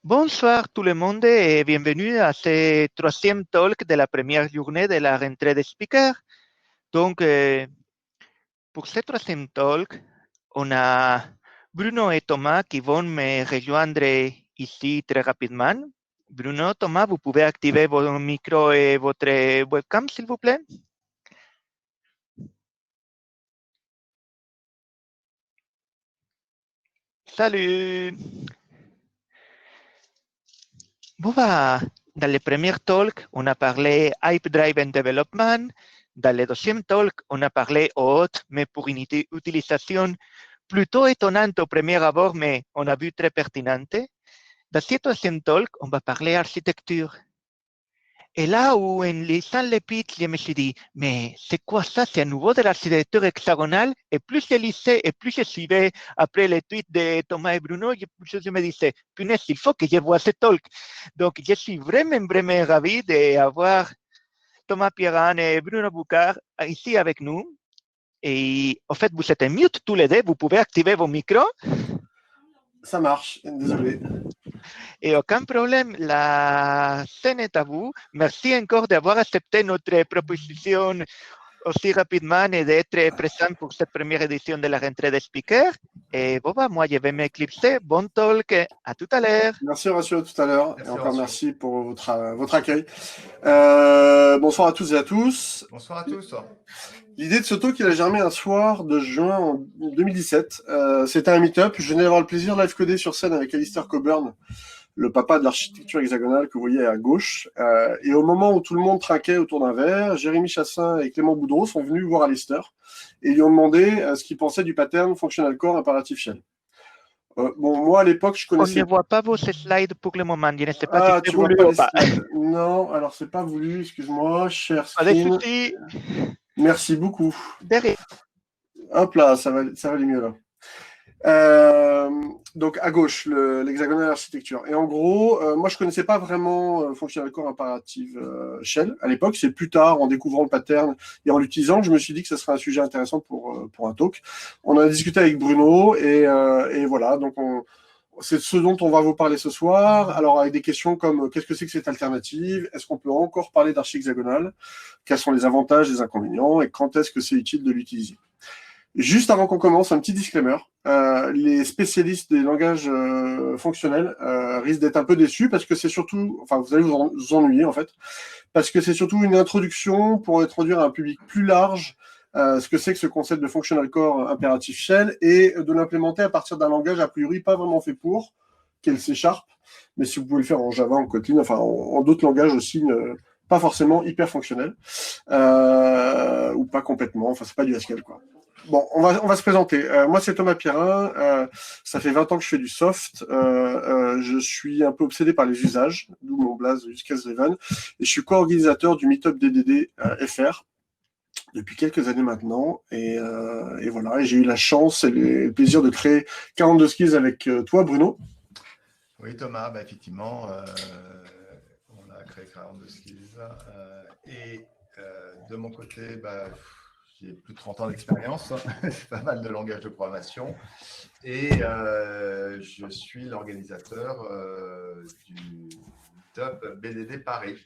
Bonsoir tout le monde et bienvenue à ce troisième talk de la première journée de la rentrée des speakers. Donc, pour ce troisième talk, on a Bruno et Thomas qui vont me rejoindre ici très rapidement. Bruno, Thomas, vous pouvez activer vos micros et votre webcam, s'il vous plaît. Salut! Bon, dans le premier talk, on a parlé Hype Driven Development. Dans le deuxième talk, on a parlé OAuth, mais pour une utilisation plutôt étonnante au premier abord, mais on a vu très pertinente. Dans ce troisième talk, on va parler architecture. Et là où, en lisant les pitch, je me suis dit, mais c'est quoi ça? C'est à nouveau de l'architecture hexagonale. Et plus je lisais et plus je suivais après les tweets de Thomas et Bruno, je me disais, punaise, il faut que je vois ce talk. Donc, je suis vraiment ravi d'avoir Thomas Pierran et Bruno Boucard ici avec nous. Et en fait, vous êtes en mute tous les deux. Vous pouvez activer vos micros. Ça marche, désolé. Et aucun problème, la scène est à vous. Merci encore d'avoir accepté notre proposition aussi rapidement et d'être présent pour cette première édition de la rentrée des speakers. Et bon, moi, je vais m'éclipser. Bon talk, à tout à l'heure. Merci Horacio, à tout à l'heure. Et encore merci pour votre accueil. Bonsoir à tous et à tous. Bonsoir à tous. L'idée de ce talk, il a germé un soir de juin en 2017. C'était un meet-up. Je venais d'avoir le plaisir de live coder sur scène avec Alistair Coburn, le papa de l'architecture hexagonale que vous voyez à gauche. Et au moment où tout le monde trinquait autour d'un verre, Jérémy Chassin et Clément Boudreau sont venus voir Alistair et lui ont demandé ce qu'il pensait du pattern Functional Core Imperative Shell. Bon, moi, à l'époque, je connaissais... On ne voit pas vos slides pour le moment. Je ne sais pas si c'est tu vois voulu pas ou les pas. slides. Non, alors c'est pas voulu, excuse-moi, cher Pas de screen. soucis. Merci beaucoup. Derrière. Hop là, ça va aller mieux là. Donc à gauche, l'hexagonal architecture. Et en gros, moi je connaissais pas vraiment Functional Core Imperative Shell à l'époque. C'est plus tard, en découvrant le pattern et en l'utilisant, que je me suis dit que ce serait un sujet intéressant pour un talk. On en a discuté avec Bruno et voilà. Donc c'est ce dont on va vous parler ce soir. Alors avec des questions comme qu'est-ce que c'est que cette alternative? Est-ce qu'on peut encore parler d'archi-hexagonal? Quels sont les avantages, les inconvénients et quand est-ce que c'est utile de l'utiliser? Juste avant qu'on commence, un petit disclaimer. Les spécialistes des langages fonctionnels risquent d'être un peu déçus parce que c'est surtout, enfin, vous allez vous ennuyer en fait, parce que c'est surtout une introduction pour introduire à un public plus large ce que c'est que ce concept de Functional Core Imperative Shell et de l'implémenter à partir d'un langage a priori pas vraiment fait pour, qu'est le C#, mais si vous pouvez le faire en Java, en Kotlin, enfin en d'autres langages aussi, pas forcément hyper fonctionnels, ou pas complètement, enfin c'est pas du Haskell quoi. Bon, on va se présenter. Moi, c'est Thomas Pierrin. Ça fait 20 ans que je fais du soft. Je suis un peu obsédé par les usages, d'où mon blaze Use Case Driven. Et je suis co-organisateur du Meetup DDD FR depuis quelques années maintenant. Et voilà. Et j'ai eu la chance et le plaisir de créer 42 Skills avec toi, Bruno. Oui, Thomas, effectivement, on a créé 42 Skills. Et de mon côté, j'ai plus de 30 ans d'expérience, c'est pas mal de langage de programmation, et je suis l'organisateur du Meetup BDD Paris.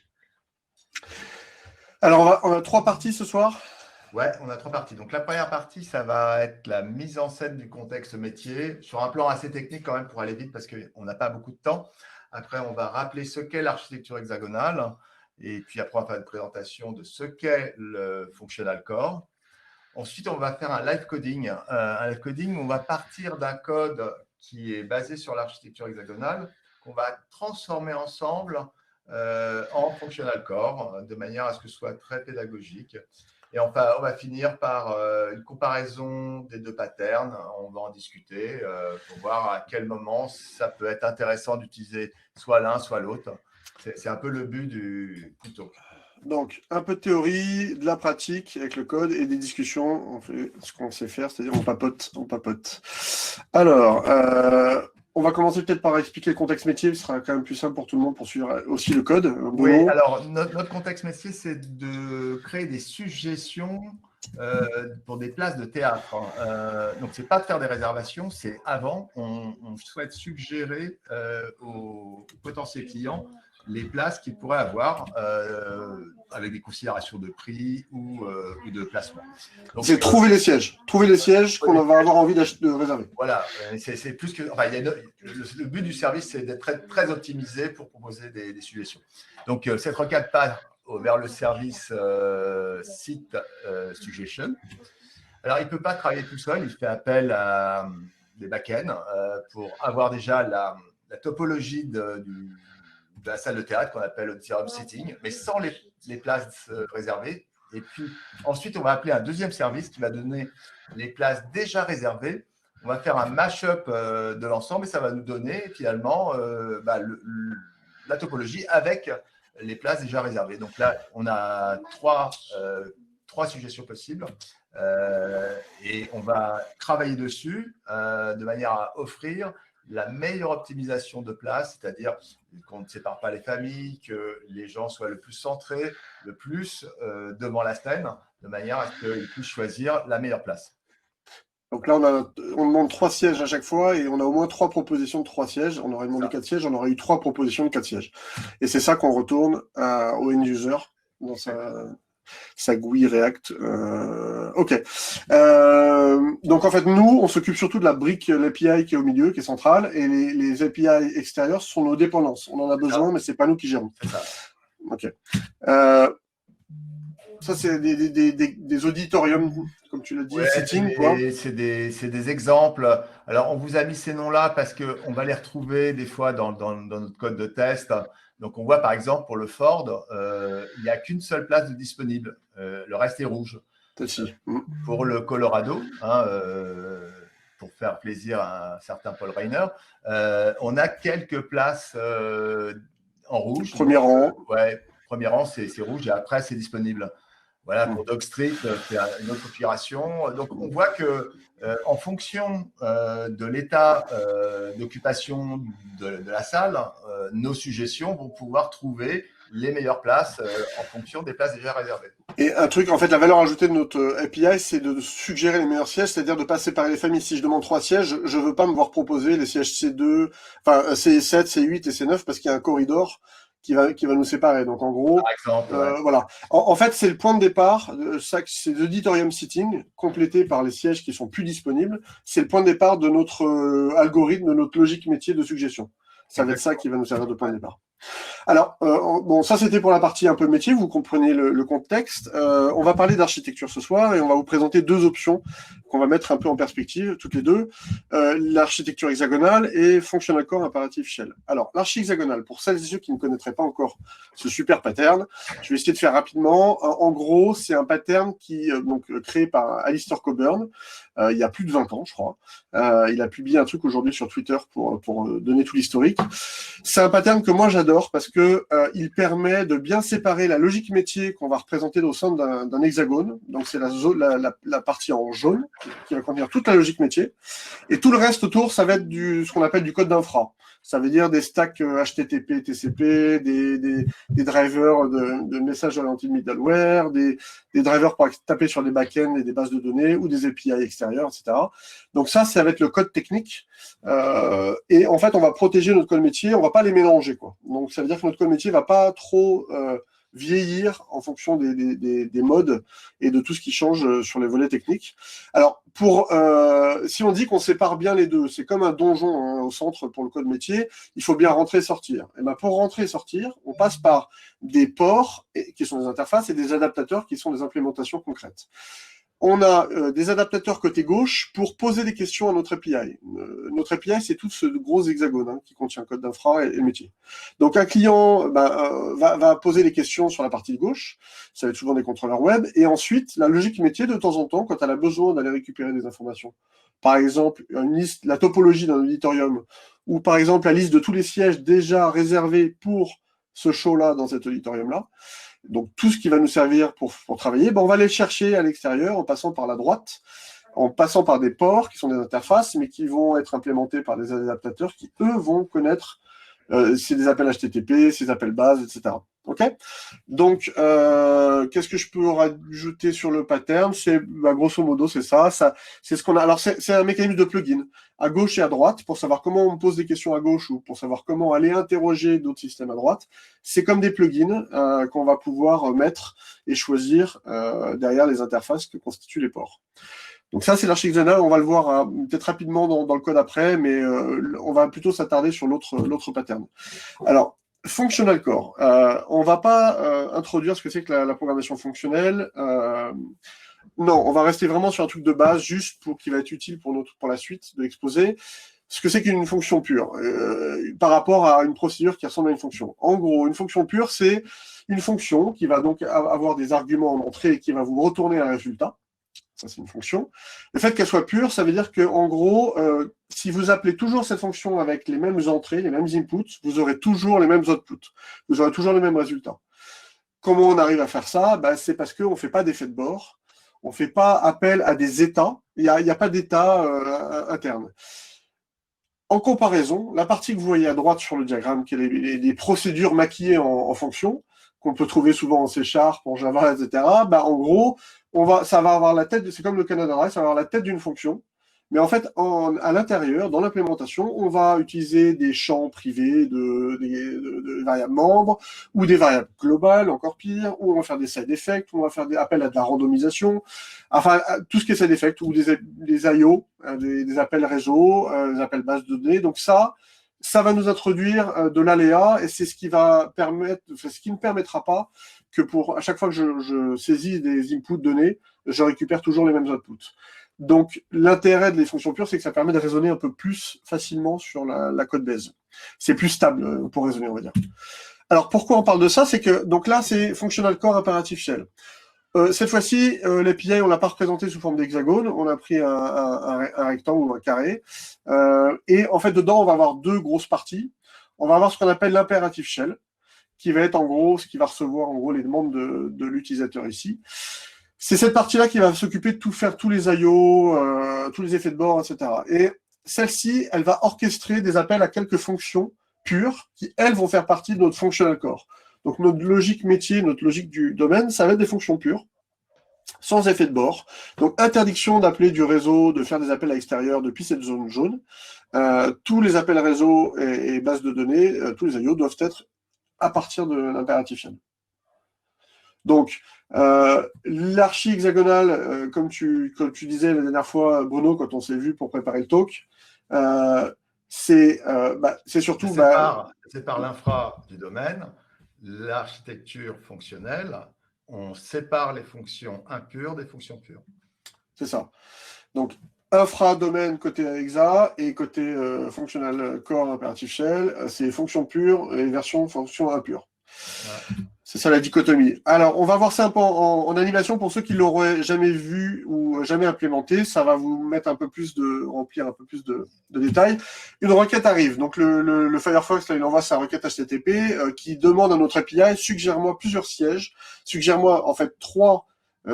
Alors, on a 3 parties ce soir. Ouais, on a 3 parties. Donc, la première partie, ça va être la mise en scène du contexte métier, sur un plan assez technique quand même pour aller vite, parce qu'on n'a pas beaucoup de temps. Après, on va rappeler ce qu'est l'architecture hexagonale, et puis après, on va faire une présentation de ce qu'est le Functional Core. Ensuite, on va faire un live coding. Un live coding, on va partir d'un code qui est basé sur l'architecture hexagonale, qu'on va transformer ensemble en Functional Core, de manière à ce que ce soit très pédagogique. Et enfin, on va finir par une comparaison des 2 patterns. On va en discuter pour voir à quel moment ça peut être intéressant d'utiliser soit l'un, soit l'autre. C'est un peu le but du talk. Donc, un peu de théorie, de la pratique avec le code et des discussions. On fait ce qu'on sait faire, c'est-à-dire on papote. Alors, on va commencer peut-être par expliquer le contexte métier. Ce sera quand même plus simple pour tout le monde pour suivre aussi le code. Oui, alors notre contexte métier, c'est de créer des suggestions pour des places de théâtre. Donc, ce n'est pas de faire des réservations, c'est avant, on souhaite suggérer aux potentiels clients les places qu'ils pourraient avoir avec des considérations de prix ou de placement. C'est trouver les sièges qu'on va avoir envie de réserver. Voilà, c'est plus que. Enfin, le but du service, c'est d'être très, très optimisé pour proposer des suggestions. Donc, cette requête part vers le service Site Suggestion. Alors, il ne peut pas travailler tout seul, il fait appel à des back-ends pour avoir déjà la topologie de la salle de théâtre qu'on appelle auditorium sitting, mais sans les places réservées. Et puis, ensuite, on va appeler un deuxième service qui va donner les places déjà réservées. On va faire un mash-up de l'ensemble et ça va nous donner finalement la topologie avec les places déjà réservées. Donc là, on a trois suggestions possibles et on va travailler dessus de manière à offrir la meilleure optimisation de place, c'est-à-dire qu'on ne sépare pas les familles, que les gens soient le plus centrés, le plus devant la scène, de manière à ce qu'ils puissent choisir la meilleure place. Donc là, on demande 3 sièges à chaque fois et on a au moins 3 propositions de 3 sièges. On aurait demandé 4 sièges, on aurait eu 3 propositions de 4 sièges. Et c'est ça qu'on retourne au end-user dans sa GUI React. OK. Donc en fait, nous, on s'occupe surtout de la brique, l'API qui est au milieu, qui est centrale, et les API extérieures sont nos dépendances. On en a besoin, mais c'est pas nous qui gérons. C'est ça. OK. Ça, c'est des auditoriums, comme tu l'as dit, sitting, quoi. C'est des exemples. Alors, on vous a mis ces noms-là parce qu'on va les retrouver des fois dans notre code de test. Donc, on voit par exemple pour le Ford, il n'y a qu'une seule place de disponible. Le reste est rouge. Pour le Colorado, pour faire plaisir à un certain Paul Reiner, on a quelques places en rouge. Premier rang. Ouais, premier rang, c'est rouge et après, c'est disponible. Voilà, pour Dog Street, c'est une autre configuration. Donc, on voit que en fonction de l'état d'occupation de la salle, nos suggestions vont pouvoir trouver les meilleures places en fonction des places déjà réservées. Et un truc, en fait, la valeur ajoutée de notre API, c'est de suggérer les meilleurs sièges, c'est-à-dire de ne pas séparer les familles. Si je demande 3 sièges, je ne veux pas me voir proposer les sièges C2, enfin C7, C8 et C9 parce qu'il y a un corridor qui va nous séparer. Donc, en gros, par exemple, voilà. En fait, c'est le point de départ. C'est l'auditorium sitting, complété par les sièges qui sont plus disponibles. C'est le point de départ de notre algorithme, de notre logique métier de suggestion. Ça va être ça qui va nous servir de point de départ. Alors, bon, ça c'était pour la partie un peu métier, vous comprenez le contexte. On va parler d'architecture ce soir et on va vous présenter 2 options qu'on va mettre un peu en perspective, toutes les deux. L'architecture hexagonale et Functional Core Imperative Shell. Alors, l'archi hexagonale, pour celles et ceux qui ne connaîtraient pas encore ce super pattern, je vais essayer de faire rapidement. En gros, c'est un pattern qui donc créé par Alistair Cockburn il y a plus de 20 ans, je crois. Il a publié un truc aujourd'hui sur Twitter pour donner tout l'historique. C'est un pattern que moi j'adore parce que il permet de bien séparer la logique métier qu'on va représenter au sein d'un hexagone. Donc c'est la partie en jaune qui va contenir toute la logique métier. Et tout le reste autour, ça va être ce qu'on appelle du code d'infra. Ça veut dire des stacks HTTP, TCP, des drivers de messages orientés middleware, des drivers pour taper sur des backends et des bases de données ou des API extérieures, etc. Donc ça va être le code technique. Et en fait, on va protéger notre code métier, on va pas les mélanger, quoi. Donc ça veut dire que notre code métier va pas trop vieillir en fonction des modes et de tout ce qui change sur les volets techniques. Alors, si on dit qu'on sépare bien les deux, c'est comme un donjon au centre pour le code métier, il faut bien rentrer et sortir. Et ben pour rentrer et sortir, on passe par des ports qui sont des interfaces et des adaptateurs qui sont des implémentations concrètes. On a des adaptateurs côté gauche pour poser des questions à notre API. Notre API, c'est tout ce gros hexagone qui contient code d'infra et métier. Donc, un client va poser des questions sur la partie gauche. Ça va être souvent des contrôleurs web. Et ensuite, la logique métier, de temps en temps, quand elle a besoin d'aller récupérer des informations. Par exemple, une liste, la topologie d'un auditorium, ou par exemple, la liste de tous les sièges déjà réservés pour ce show-là dans cet auditorium-là. Donc, tout ce qui va nous servir pour travailler, on va aller le chercher à l'extérieur en passant par la droite, en passant par des ports qui sont des interfaces, mais qui vont être implémentés par des adaptateurs qui, eux, vont connaître c'est des appels HTTP, c'est des appels bases, etc. OK? Donc, qu'est-ce que je peux rajouter sur le pattern? C'est, grosso modo, c'est ça. C'est ce qu'on a. Alors, c'est un mécanisme de plugin à gauche et à droite pour savoir comment on pose des questions à gauche ou pour savoir comment aller interroger d'autres systèmes à droite. C'est comme des plugins qu'on va pouvoir mettre et choisir derrière les interfaces que constituent les ports. Donc ça, c'est l'archi-hexagonal. On va le voir peut-être rapidement dans le code après, mais on va plutôt s'attarder sur l'autre pattern. Alors, Functional Core. On va pas introduire ce que c'est que la programmation fonctionnelle. Non, on va rester vraiment sur un truc de base, juste qui va être utile pour la suite de l'exposé. Ce que c'est qu'une fonction pure, par rapport à une procédure qui ressemble à une fonction. En gros, une fonction pure, c'est une fonction qui va donc avoir des arguments en entrée et qui va vous retourner un résultat. Ça, c'est une fonction. Le fait qu'elle soit pure, ça veut dire que, en gros, si vous appelez toujours cette fonction avec les mêmes entrées, les mêmes inputs, vous aurez toujours les mêmes outputs. Vous aurez toujours les mêmes résultats. Comment on arrive à faire ça? C'est parce qu'on ne fait pas d'effet de bord. On ne fait pas appel à des états. Il n'y a pas d'état interne. En comparaison, la partie que vous voyez à droite sur le diagramme, qui est les procédures maquillées en fonction, qu'on peut trouver souvent en C#, en Java, etc., en gros, ça va avoir la tête, c'est comme le Canada Dry, ça va avoir la tête d'une fonction. Mais en fait, à l'intérieur, dans l'implémentation, on va utiliser des champs privés de variables membres, ou des variables globales, encore pire, ou on va faire des side effects, ou on va faire des appels à de la randomisation, enfin, tout ce qui est side effects, ou des I.O., des appels réseau, des appels base de données. Donc ça va nous introduire de l'aléa, et c'est ce qui ne permettra pas que à chaque fois que je saisis des inputs donnés, je récupère toujours les mêmes outputs. Donc, l'intérêt des fonctions pures, c'est que ça permet de raisonner un peu plus facilement sur la code base. C'est plus stable pour raisonner, on va dire. Alors, pourquoi on parle de ça? C'est que, donc là, c'est Functional Core Imperative Shell. Cette fois-ci, l'API, on l'a pas représenté sous forme d'hexagone, on a pris un rectangle ou un carré. Et en fait, dedans, on va avoir deux grosses parties. On va avoir ce qu'on appelle l'imperative shell, qui va être en gros ce qui va recevoir en gros les demandes de l'utilisateur ici. C'est cette partie-là qui va s'occuper de faire tous les I.O., tous les effets de bord, etc. Et celle-ci, elle va orchestrer des appels à quelques fonctions pures qui, elles, vont faire partie de notre functional core. Donc, notre logique métier, notre logique du domaine, ça va être des fonctions pures, sans effet de bord. Donc, interdiction d'appeler du réseau, de faire des appels à l'extérieur depuis cette zone jaune. Tous les appels réseau et bases de données, tous les I.O. doivent être à partir de l'impérative shell. Donc, l'archi-hexagonal, comme tu disais la dernière fois, Bruno, quand on s'est vu pour préparer le talk, c'est surtout... C'est par l'infra du domaine, l'architecture fonctionnelle, on sépare les fonctions impures des fonctions pures. C'est ça. Donc, infra-domaine côté hexa et côté functional core imperative shell, c'est fonction pure et version fonction impure. Ouais. C'est ça la dichotomie. Alors, on va voir ça un peu en animation pour ceux qui l'auraient jamais vu ou jamais implémenté. Ça va vous mettre remplir un peu plus de détails. Une requête arrive. Donc, le Firefox, là, il envoie sa requête HTTP qui demande à notre API, suggère-moi plusieurs sièges. Suggère-moi, en fait, 3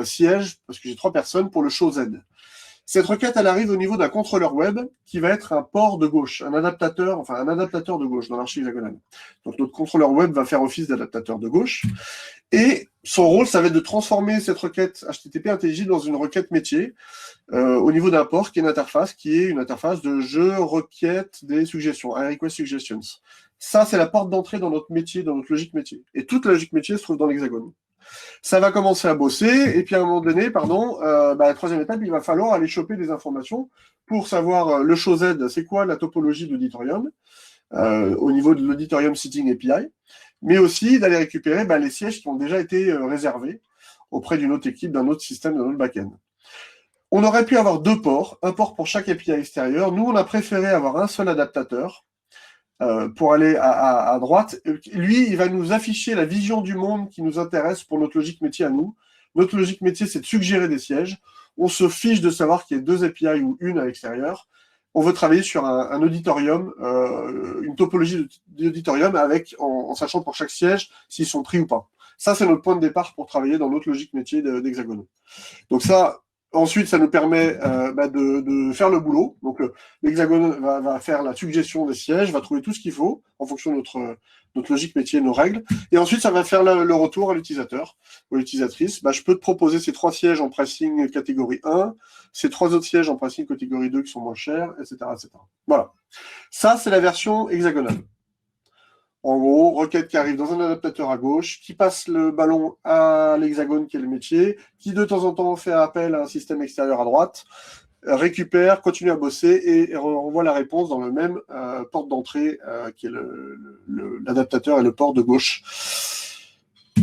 sièges, parce que j'ai 3 personnes, pour le show Z. Cette requête, elle arrive au niveau d'un contrôleur web qui va être un port de gauche, un adaptateur de gauche dans l'archi-hexagonal. Donc, notre contrôleur web va faire office d'adaptateur de gauche. Et son rôle, ça va être de transformer cette requête HTTP intelligible dans une requête métier au niveau d'un port qui est une interface de je requête des suggestions, I request suggestions. Ça, c'est la porte d'entrée dans notre métier, dans notre logique métier. Et toute la logique métier se trouve dans l'hexagone. Ça va commencer à bosser, et puis à un moment donné, la troisième étape, il va falloir aller choper des informations pour savoir le show Z, c'est quoi la topologie de l'auditorium, au niveau de l'auditorium Sitting API, mais aussi d'aller récupérer les sièges qui ont déjà été réservés auprès d'une autre équipe, d'un autre système, d'un autre back-end. On aurait pu avoir 2 ports, un port pour chaque API extérieur. Nous, on a préféré avoir un seul adaptateur, pour aller à droite. Lui, il va nous afficher la vision du monde qui nous intéresse pour notre logique métier à nous. Notre logique métier, c'est de suggérer des sièges. On se fiche de savoir qu'il y a 2 API ou une à l'extérieur. On veut travailler sur un auditorium, une topologie d'auditorium en sachant pour chaque siège s'ils sont pris ou pas. Ça, c'est notre point de départ pour travailler dans notre logique métier d'hexagone. Donc ça, Ensuite, ça nous permet de faire le boulot. Donc, l'hexagone va faire la suggestion des sièges, va trouver tout ce qu'il faut en fonction de notre logique métier, nos règles. Et ensuite, ça va faire le retour à l'utilisateur ou à l'utilisatrice. Je peux te proposer ces 3 sièges en pricing catégorie 1, ces 3 autres sièges en pricing catégorie 2 qui sont moins chers, etc., etc. Voilà. Ça, c'est la version hexagonale. En gros, requête qui arrive dans un adaptateur à gauche, qui passe le ballon à l'hexagone qui est le métier, qui de temps en temps fait appel à un système extérieur à droite, récupère, continue à bosser et renvoie la réponse dans le même porte d'entrée qui est l'adaptateur et le port de gauche.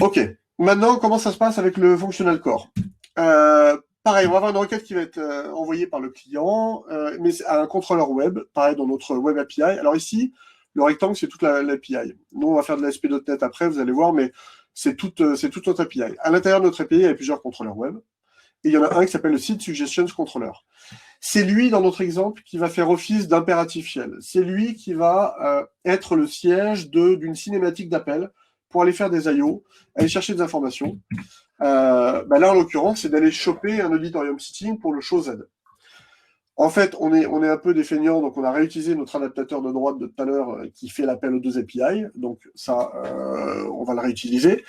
Ok. Maintenant, comment ça se passe avec le functional core? Pareil, on va avoir une requête qui va être envoyée par le client, mais à un contrôleur web, pareil dans notre web API. Alors ici, le rectangle, c'est toute l'API. Nous, on va faire de l'ASP.NET après, vous allez voir, mais c'est toute notre API. À l'intérieur de notre API, il y a plusieurs contrôleurs web. Et il y en a un qui s'appelle le Seed Suggestions Controller. C'est lui, dans notre exemple, qui va faire office d'impératif shell. C'est lui qui va être le siège d'une cinématique d'appel pour aller faire des I/O, aller chercher des informations. Là, en l'occurrence, c'est d'aller choper un auditorium sitting pour le show Z. En fait, on est un peu des feignants, donc on a réutilisé notre adaptateur de droite de tout à l'heure qui fait l'appel aux 2 API. Donc ça, on va le réutiliser.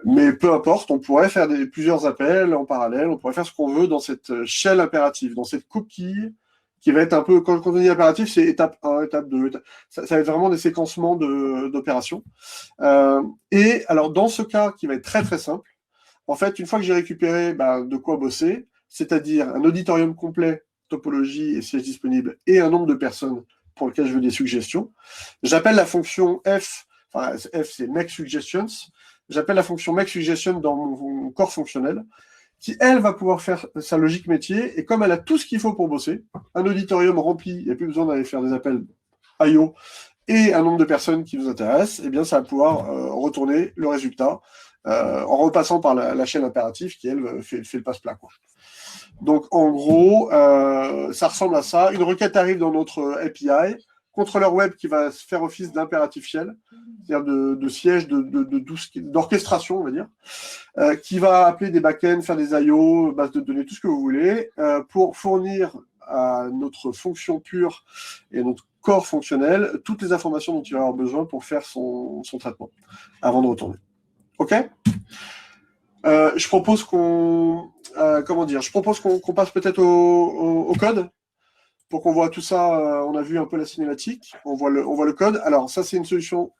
Mais peu importe, on pourrait faire plusieurs appels en parallèle, on pourrait faire ce qu'on veut dans cette shell impérative, dans cette coquille qui va être un peu, quand on dit impératif, c'est étape 1, étape 2, ça va être vraiment des séquencements d'opérations. Et alors, dans ce cas qui va être très très simple, en fait, une fois que j'ai récupéré de quoi bosser, c'est-à-dire un auditorium complet, topologie et siège disponible, et un nombre de personnes pour lesquelles je veux des suggestions, j'appelle la fonction F, enfin F c'est make suggestions, j'appelle la fonction make suggestion dans mon corps fonctionnel, qui elle va pouvoir faire sa logique métier, et comme elle a tout ce qu'il faut pour bosser, un auditorium rempli, il n'y a plus besoin d'aller faire des appels I/O, et un nombre de personnes qui nous intéressent, eh bien ça va pouvoir retourner le résultat en repassant par la chaîne impérative qui, elle, fait le passe-plat, quoi. Donc, en gros, ça ressemble à ça. Une requête arrive dans notre API, contrôleur web qui va faire office d'impératif shell, c'est-à-dire de siège d'orchestration, on va dire, qui va appeler des backends, faire des I/O, bases de données, tout ce que vous voulez, pour fournir à notre fonction pure et notre corps fonctionnel toutes les informations dont il va avoir besoin pour faire son traitement avant de retourner. OK ? Je propose qu'on passe peut-être au code pour qu'on voit tout ça. On a vu un peu la cinématique, on voit le code. Alors ça, c'est une solution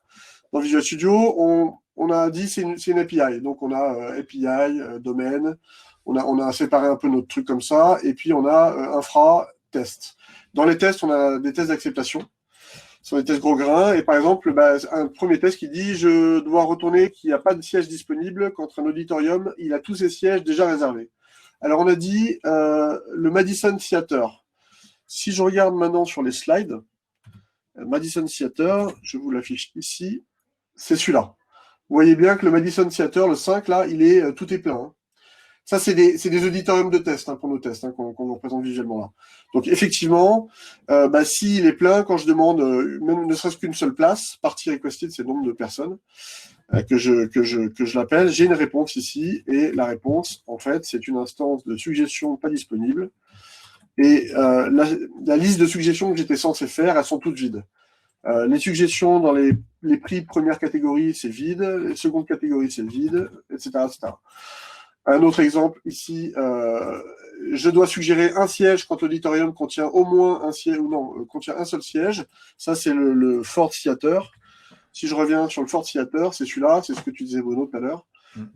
dans Visual Studio. On a dit c'est une API, donc on a API, domaine. On a séparé un peu notre truc comme ça, et puis on a infra, test. Dans les tests, on a des tests d'acceptation. Ce sont des tests gros grains, et par exemple, un premier test qui dit je dois retourner qu'il n'y a pas de siège disponible quand un auditorium, il a tous ses sièges déjà réservés. Alors on a dit le Madison Theater. Si je regarde maintenant sur les slides, Madison Theater, je vous l'affiche ici, c'est celui-là. Vous voyez bien que le Madison Theater, le 5, là, tout est plein. Hein. Ça, c'est des auditoriums de test pour nos tests qu'on vous représente visuellement là. Donc, effectivement, s'il est plein, quand je demande même ne serait-ce qu'une seule place, partie requested, c'est le nombre de personnes que je l'appelle, j'ai une réponse ici, et la réponse, en fait, c'est une instance de suggestion pas disponible. Et la liste de suggestions que j'étais censé faire, elles sont toutes vides. Les suggestions dans les prix première catégorie, c'est vide. Les secondes catégories, c'est vide, etc., etc. Un autre exemple ici, je dois suggérer un siège quand l'auditorium contient au moins un siège, ou non, contient un seul siège. Ça, c'est le Ford Theater. Si je reviens sur le Ford Theater, c'est celui-là, c'est ce que tu disais, Bruno, tout à l'heure.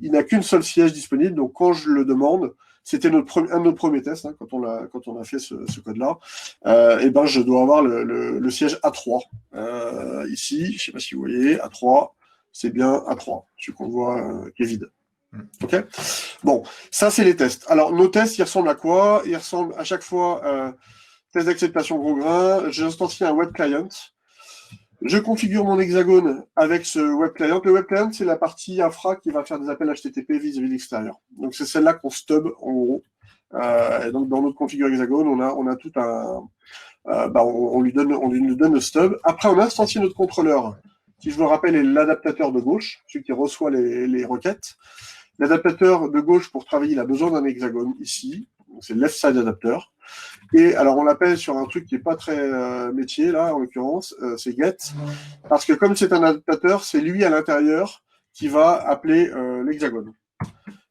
Il n'a qu'une seule siège disponible, donc quand je le demande, c'était un de nos premiers tests, quand on a fait ce code-là, je dois avoir le siège A3. Ici, je ne sais pas si vous voyez, A3, c'est bien A3, celui qu'on voit qui est vide. OK ? Bon, ça, c'est les tests. Alors, nos tests, ils ressemblent à quoi ? Ils ressemblent à chaque fois, test d'acceptation gros grain, j'instancie un web client, je configure mon hexagone avec ce web client. Le web client, c'est la partie infra qui va faire des appels HTTP vis-à-vis de l'extérieur. Donc, c'est celle-là qu'on stub, en gros. Et donc, dans notre configure hexagone, on a tout un... on lui donne le stub. Après, on instancie notre contrôleur, qui, je vous le rappelle, est l'adaptateur de gauche, celui qui reçoit les requêtes. L'adaptateur de gauche, pour travailler, il a besoin d'un hexagone ici. c'est left side adapter. Et alors, on l'appelle sur un truc qui n'est pas très métier, là, en l'occurrence, c'est get. Parce que comme c'est un adaptateur, c'est lui à l'intérieur qui va appeler l'hexagone.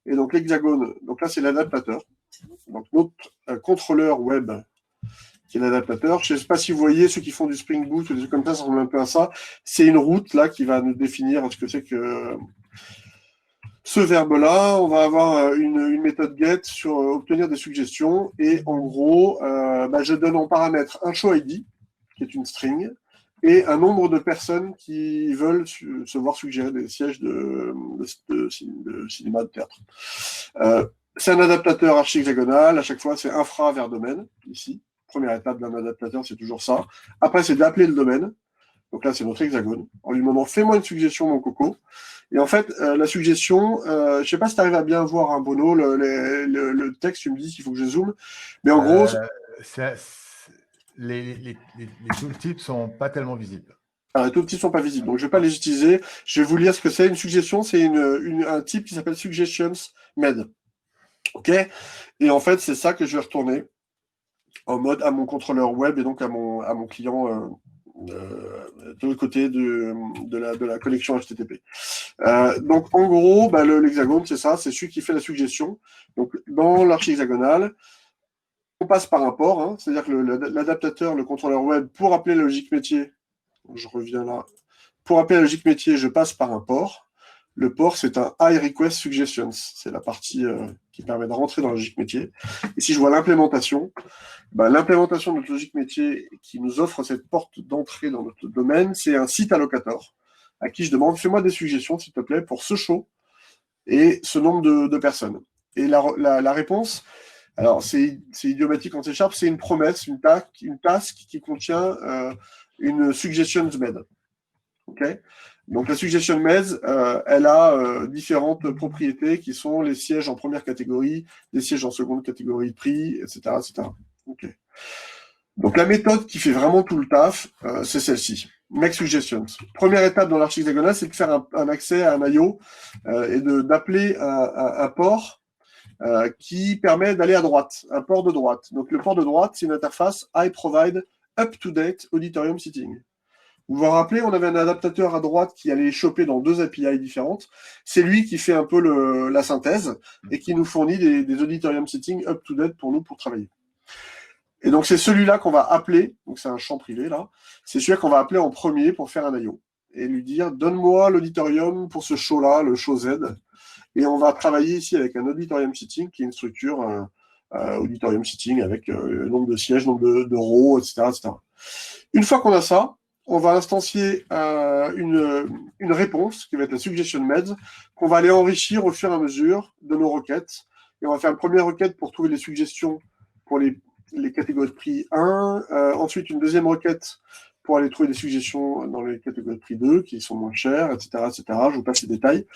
Et donc, l'hexagone, donc là, c'est l'adaptateur. Donc, notre contrôleur web, qui est l'adaptateur. Je ne sais pas si vous voyez, ceux qui font du Spring Boot ou des trucs comme ça ressemblent un peu à ça. C'est une route, là, qui va nous définir ce que c'est que ce verbe-là. On va avoir une méthode get sur obtenir des suggestions. Et en gros, je donne en paramètre un show ID, qui est une string, et un nombre de personnes qui veulent se voir suggérer des sièges de cinéma, de théâtre. C'est un adaptateur archi-hexagonal. À chaque fois, c'est infra vers domaine, ici. Première étape d'un adaptateur, c'est toujours ça. Après, c'est d'appeler le domaine. Donc là, c'est notre hexagone. En lui demandant, fais-moi une suggestion, mon coco. Et en fait, la suggestion, je ne sais pas si tu arrives à bien voir, hein, Bruno, le texte, tu me dis qu'il faut que je zoome. Mais en gros... Les tooltips ne sont pas tellement visibles. Les tooltips ne sont pas visibles, donc je ne vais pas les utiliser. Je vais vous lire ce que c'est. Une suggestion, c'est un type qui s'appelle Suggestions Med. OK ? Et en fait, c'est ça que je vais retourner en mode à mon contrôleur web et donc à mon client de l'autre côté de la connexion HTTP. Donc, en gros, l'hexagone, c'est ça, c'est celui qui fait la suggestion. Donc, dans l'archi hexagonale, on passe par un port, hein, c'est-à-dire que l'adaptateur, le contrôleur web, pour appeler la logique métier, je reviens là, pour appeler la logique métier, je passe par un port. Le port, c'est un I request suggestions. C'est la partie qui permet de rentrer dans la logique métier. Et si je vois l'implémentation, l'implémentation de notre logique métier qui nous offre cette porte d'entrée dans notre domaine, c'est un site allocator à qui je demande, fais-moi des suggestions, s'il te plaît, pour ce show et ce nombre de personnes. Et la réponse, alors c'est idiomatique en C#, c'est une promesse, une task qui contient une suggestions med. OK ? Donc la suggestion med, elle a différentes propriétés qui sont les sièges en première catégorie, les sièges en seconde catégorie de prix, etc. etc. OK. Donc la méthode qui fait vraiment tout le taf, c'est celle-ci. Make suggestions. Première étape dans l'archi hexagonal, c'est de faire un accès à un IO et d'appeler un port qui permet d'aller à droite, un port de droite. Donc le port de droite, c'est une interface I provide up-to-date auditorium setting. Vous vous rappelez, on avait un adaptateur à droite qui allait choper dans 2 API différentes. C'est lui qui fait un peu la synthèse et qui nous fournit des auditorium settings up-to-date pour nous, pour travailler. Et donc, c'est celui-là qu'on va appeler, donc c'est un champ privé, là. C'est celui-là qu'on va appeler en premier pour faire un IO. Et lui dire, donne-moi l'auditorium pour ce show-là, le show Z. Et on va travailler ici avec un auditorium setting qui est une structure auditorium setting avec nombre de sièges, nombre de rows, etc., etc. Une fois qu'on a ça, on va instancier une réponse qui va être la suggestion med qu'on va aller enrichir au fur et à mesure de nos requêtes. Et on va faire une première requête pour trouver les suggestions pour les catégories de prix 1. Ensuite, une deuxième requête pour aller trouver des suggestions dans les catégories de prix 2 qui sont moins chères, etc., etc. Je vous passe les détails.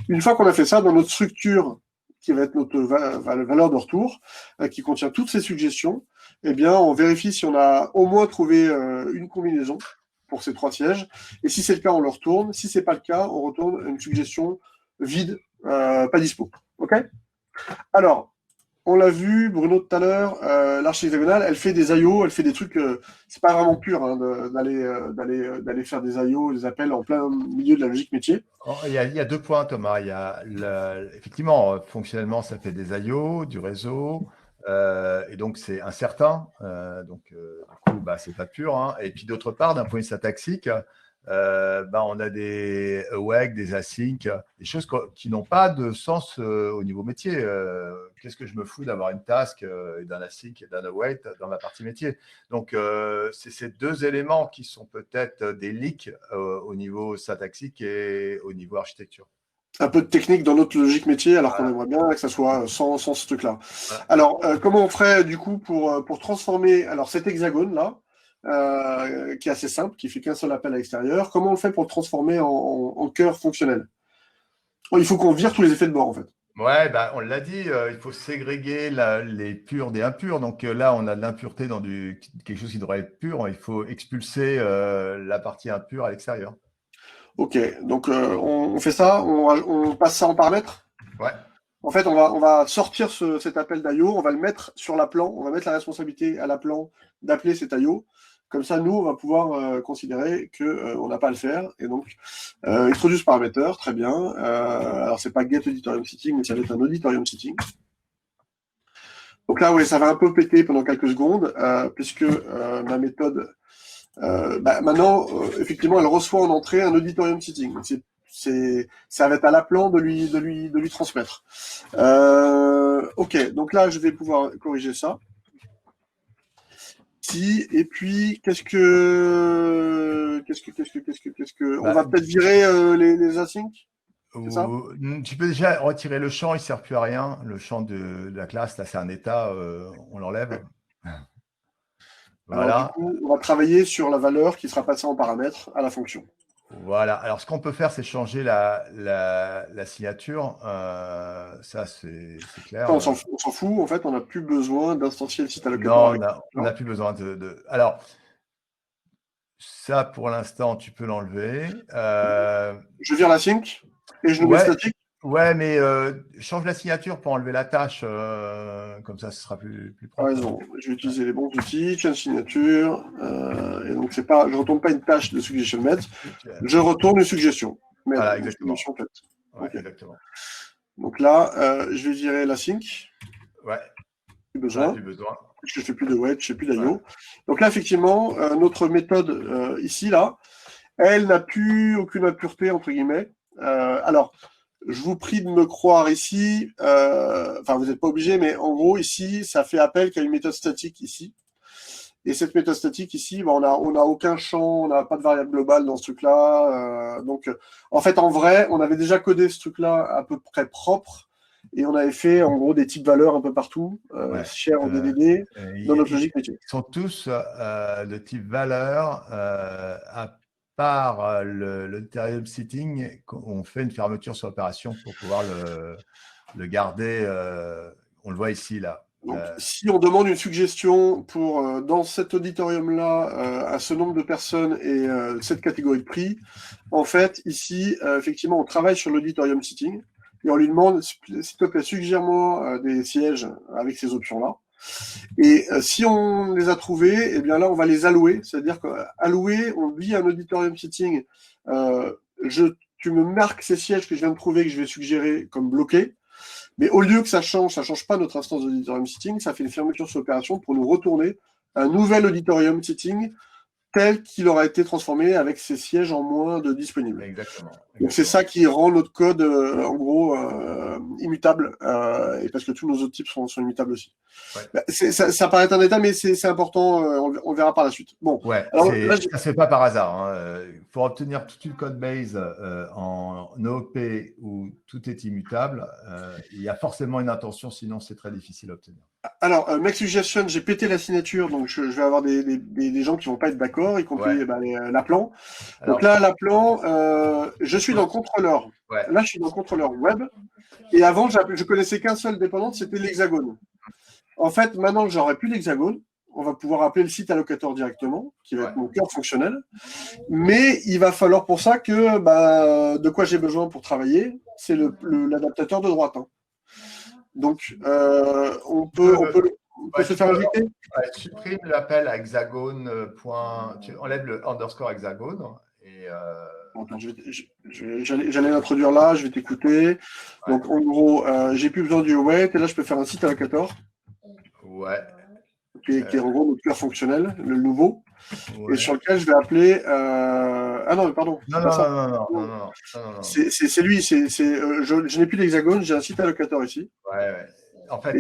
Une fois qu'on a fait ça, dans notre structure qui va être notre valeur de retour, qui contient toutes ces suggestions, eh bien, on vérifie si on a au moins trouvé une combinaison pour ces 3 sièges. Et si c'est le cas, on le retourne. Si c'est pas le cas, on retourne une suggestion vide, pas dispo. OK ? Alors, on l'a vu, Bruno, tout à l'heure, l'archi hexagonale, elle fait des IO, elle fait des trucs, c'est pas vraiment pur hein, d'aller faire des IO, des appels en plein milieu de la logique métier. Il y a 2 points, Thomas. Il y a effectivement, fonctionnellement, ça fait des IO, du réseau, et donc c'est incertain. Du coup, c'est pas pur. Hein. Et puis d'autre part, d'un point de vue syntaxique, on a des awake, des async, des choses qui n'ont pas de sens au niveau métier. Qu'est-ce que je me fous d'avoir une task, d'un async et d'un await dans la partie métier. Donc, c'est ces 2 éléments qui sont peut-être des leaks au niveau syntaxique et au niveau architecture. Un peu de technique dans notre logique métier, alors qu'on aimerait bien que ça soit sans ce truc-là. Voilà. Alors, comment on ferait du coup pour transformer cet hexagone-là, qui est assez simple, qui fait qu'un seul appel à l'extérieur, comment on le fait pour le transformer en cœur fonctionnel? Il faut qu'on vire tous les effets de bord, en fait. Ouais, on l'a dit, il faut ségréguer les purs des impurs. Donc là, on a de l'impureté dans quelque chose qui devrait être pur. Il faut expulser la partie impure à l'extérieur. Ok, donc on fait ça, on passe ça en paramètres? Ouais. En fait, on va sortir cet appel d'IO, on va le mettre sur l'appelant, on va mettre la responsabilité à l'appelant d'appeler cet IO. Comme ça, nous, on va pouvoir considérer qu'on n'a pas à le faire. Et donc, introduce parameter, très bien. Alors, c'est pas get auditorium setting, mais ça va être un auditorium setting. Donc là, oui, ça va un peu péter pendant quelques secondes, puisque ma méthode, maintenant, effectivement, elle reçoit en entrée un auditorium setting. Ça va être à l'appelant de lui transmettre. Ok, donc là, je vais pouvoir corriger ça. Et puis, on va peut-être virer les asyncs. Tu peux déjà retirer le champ, il ne sert plus à rien. Le champ de la classe, là, c'est un état, on l'enlève. Voilà. Alors, du coup, on va travailler sur la valeur qui sera passée en paramètre à la fonction. Voilà. Alors, ce qu'on peut faire, c'est changer la signature. Ça, c'est clair. Ça, on s'en fout. En fait, on n'a plus besoin d'instancier le site allocator. Non, on n'a plus besoin de... Alors, ça, pour l'instant, tu peux l'enlever. Je vire la sync et je le mets statique. Ouais, mais change la signature pour enlever la tâche. Comme ça, ce sera plus propre. Raison. Je vais utiliser les bons outils. Change signature. Et donc, c'est pas, je ne retourne pas une tâche de suggestion met. Je retourne une suggestion. Voilà, exactement. Ouais, okay. Exactement. Donc là, je vais virer la sync. Ouais. Plus besoin. Plus besoin. Parce que je ne fais plus de wait, je ne fais plus d'IO. Ouais. Donc là, effectivement, notre méthode ici, là, elle n'a plus aucune impureté, entre guillemets. Alors, je vous prie de me croire ici, enfin, vous n'êtes pas obligé, mais en gros, ici, ça fait appel qu'à une méthode statique ici. Et cette méthode statique ici, on n'a aucun champ, on n'a pas de variable globale dans ce truc-là. Donc, en fait, en vrai, on avait déjà codé ce truc-là à peu près propre. Et on avait fait, en gros, des types valeurs un peu partout, share en DDD, dans notre logique métier. Ils sont tous de type valeur, à part l'auditorium setting, on fait une fermeture sur l'opération pour pouvoir le garder. On le voit ici, là. Donc, si on demande une suggestion pour, dans cet auditorium-là, à ce nombre de personnes et cette catégorie de prix, en fait, ici, effectivement, on travaille sur l'auditorium setting. Et on lui demande, s'il te plaît, suggère-moi des sièges avec ces options-là. Et si on les a trouvés, eh bien là, on va les allouer. C'est-à-dire qu'allouer, on dit à un auditorium setting, tu me marques ces sièges que je viens de trouver, que je vais suggérer comme bloqués. Mais au lieu que ça change pas notre instance d'auditorium setting, ça fait une fermeture sur l'opération pour nous retourner un nouvel auditorium setting tel qu'il aura été transformé avec ses sièges en moins de disponibles. Exactement. Donc c'est ça qui rend notre code en gros immutable, et parce que tous nos autres types sont immutables aussi. Ouais. Ça paraît un état, mais c'est important, on verra par la suite. Bon, ouais, alors, là, ça ne se fait pas par hasard. Hein. Pour obtenir toute une code base en OOP où tout est immutable, il y a forcément une intention, sinon c'est très difficile à obtenir. Alors, make suggestion, j'ai pété la signature, donc je vais avoir des gens qui vont pas être d'accord, y compris l'appelant. Donc là, l'appelant, je suis dans contrôleur. Ouais. Là, je suis dans contrôleur web. Et avant, je connaissais qu'un seul dépendant, c'était l'hexagone. En fait, maintenant que j'aurai plus l'hexagone, on va pouvoir appeler le site allocator directement, qui va être mon cœur fonctionnel. Mais il va falloir pour ça que de quoi j'ai besoin pour travailler, c'est l'adaptateur de droite. Hein. Donc, on peut se faire injecter. Supprime l'appel à hexagone. Tu enlèves le underscore hexagone. Et Attends, j'allais l'introduire là, je vais t'écouter. Ouais. Donc, en gros, j'ai plus besoin du await, et là, je peux faire un site allocator. Ouais. Qui est en gros notre cœur fonctionnel, le nouveau, et sur lequel je vais appeler. Ah non, pardon. Non. C'est lui. Je n'ai plus d'hexagone, j'ai un site allocator ici. Ouais. En fait,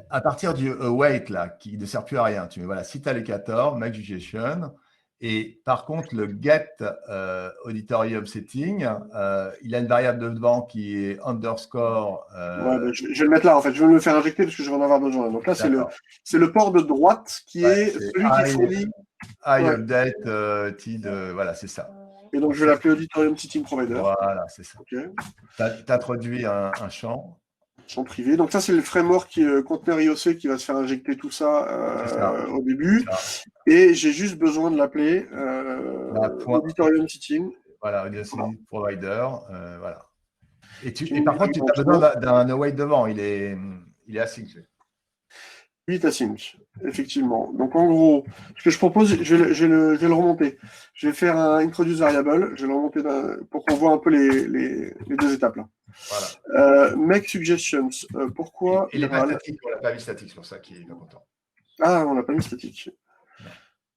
à partir du await là, qui ne sert plus à rien, tu mets voilà site allocator, make suggestion. Et par contre, le get auditorium setting, il a une variable devant qui est underscore. Je vais le mettre là, en fait. Je vais me le faire injecter parce que je vais en avoir besoin. Donc là, c'est le port de droite qui est celui qui fournit. Update, TID, voilà, c'est ça. Et donc, je vais l'appeler auditorium setting provider. Voilà, c'est ça. Okay. Tu introduis un champ. Champ privé. Donc ça, c'est le framework conteneur IOC qui va se faire injecter tout ça au début. Et j'ai juste besoin de l'appeler auditorium setting. Voilà, auditorium provider. Voilà. Et par contre, tu as besoin d'un await devant. Il est async. 8 async, effectivement. Donc, en gros, ce que je propose, je vais le remonter. Je vais faire un introduce variable. Je vais le remonter pour qu'on voit un peu les deux étapes là. Voilà. Make suggestions. Pourquoi il n'est pas statique. On l'a pas mis statique, c'est pour ça qu'il est pas content. Ah, on l'a pas mis statique. Non.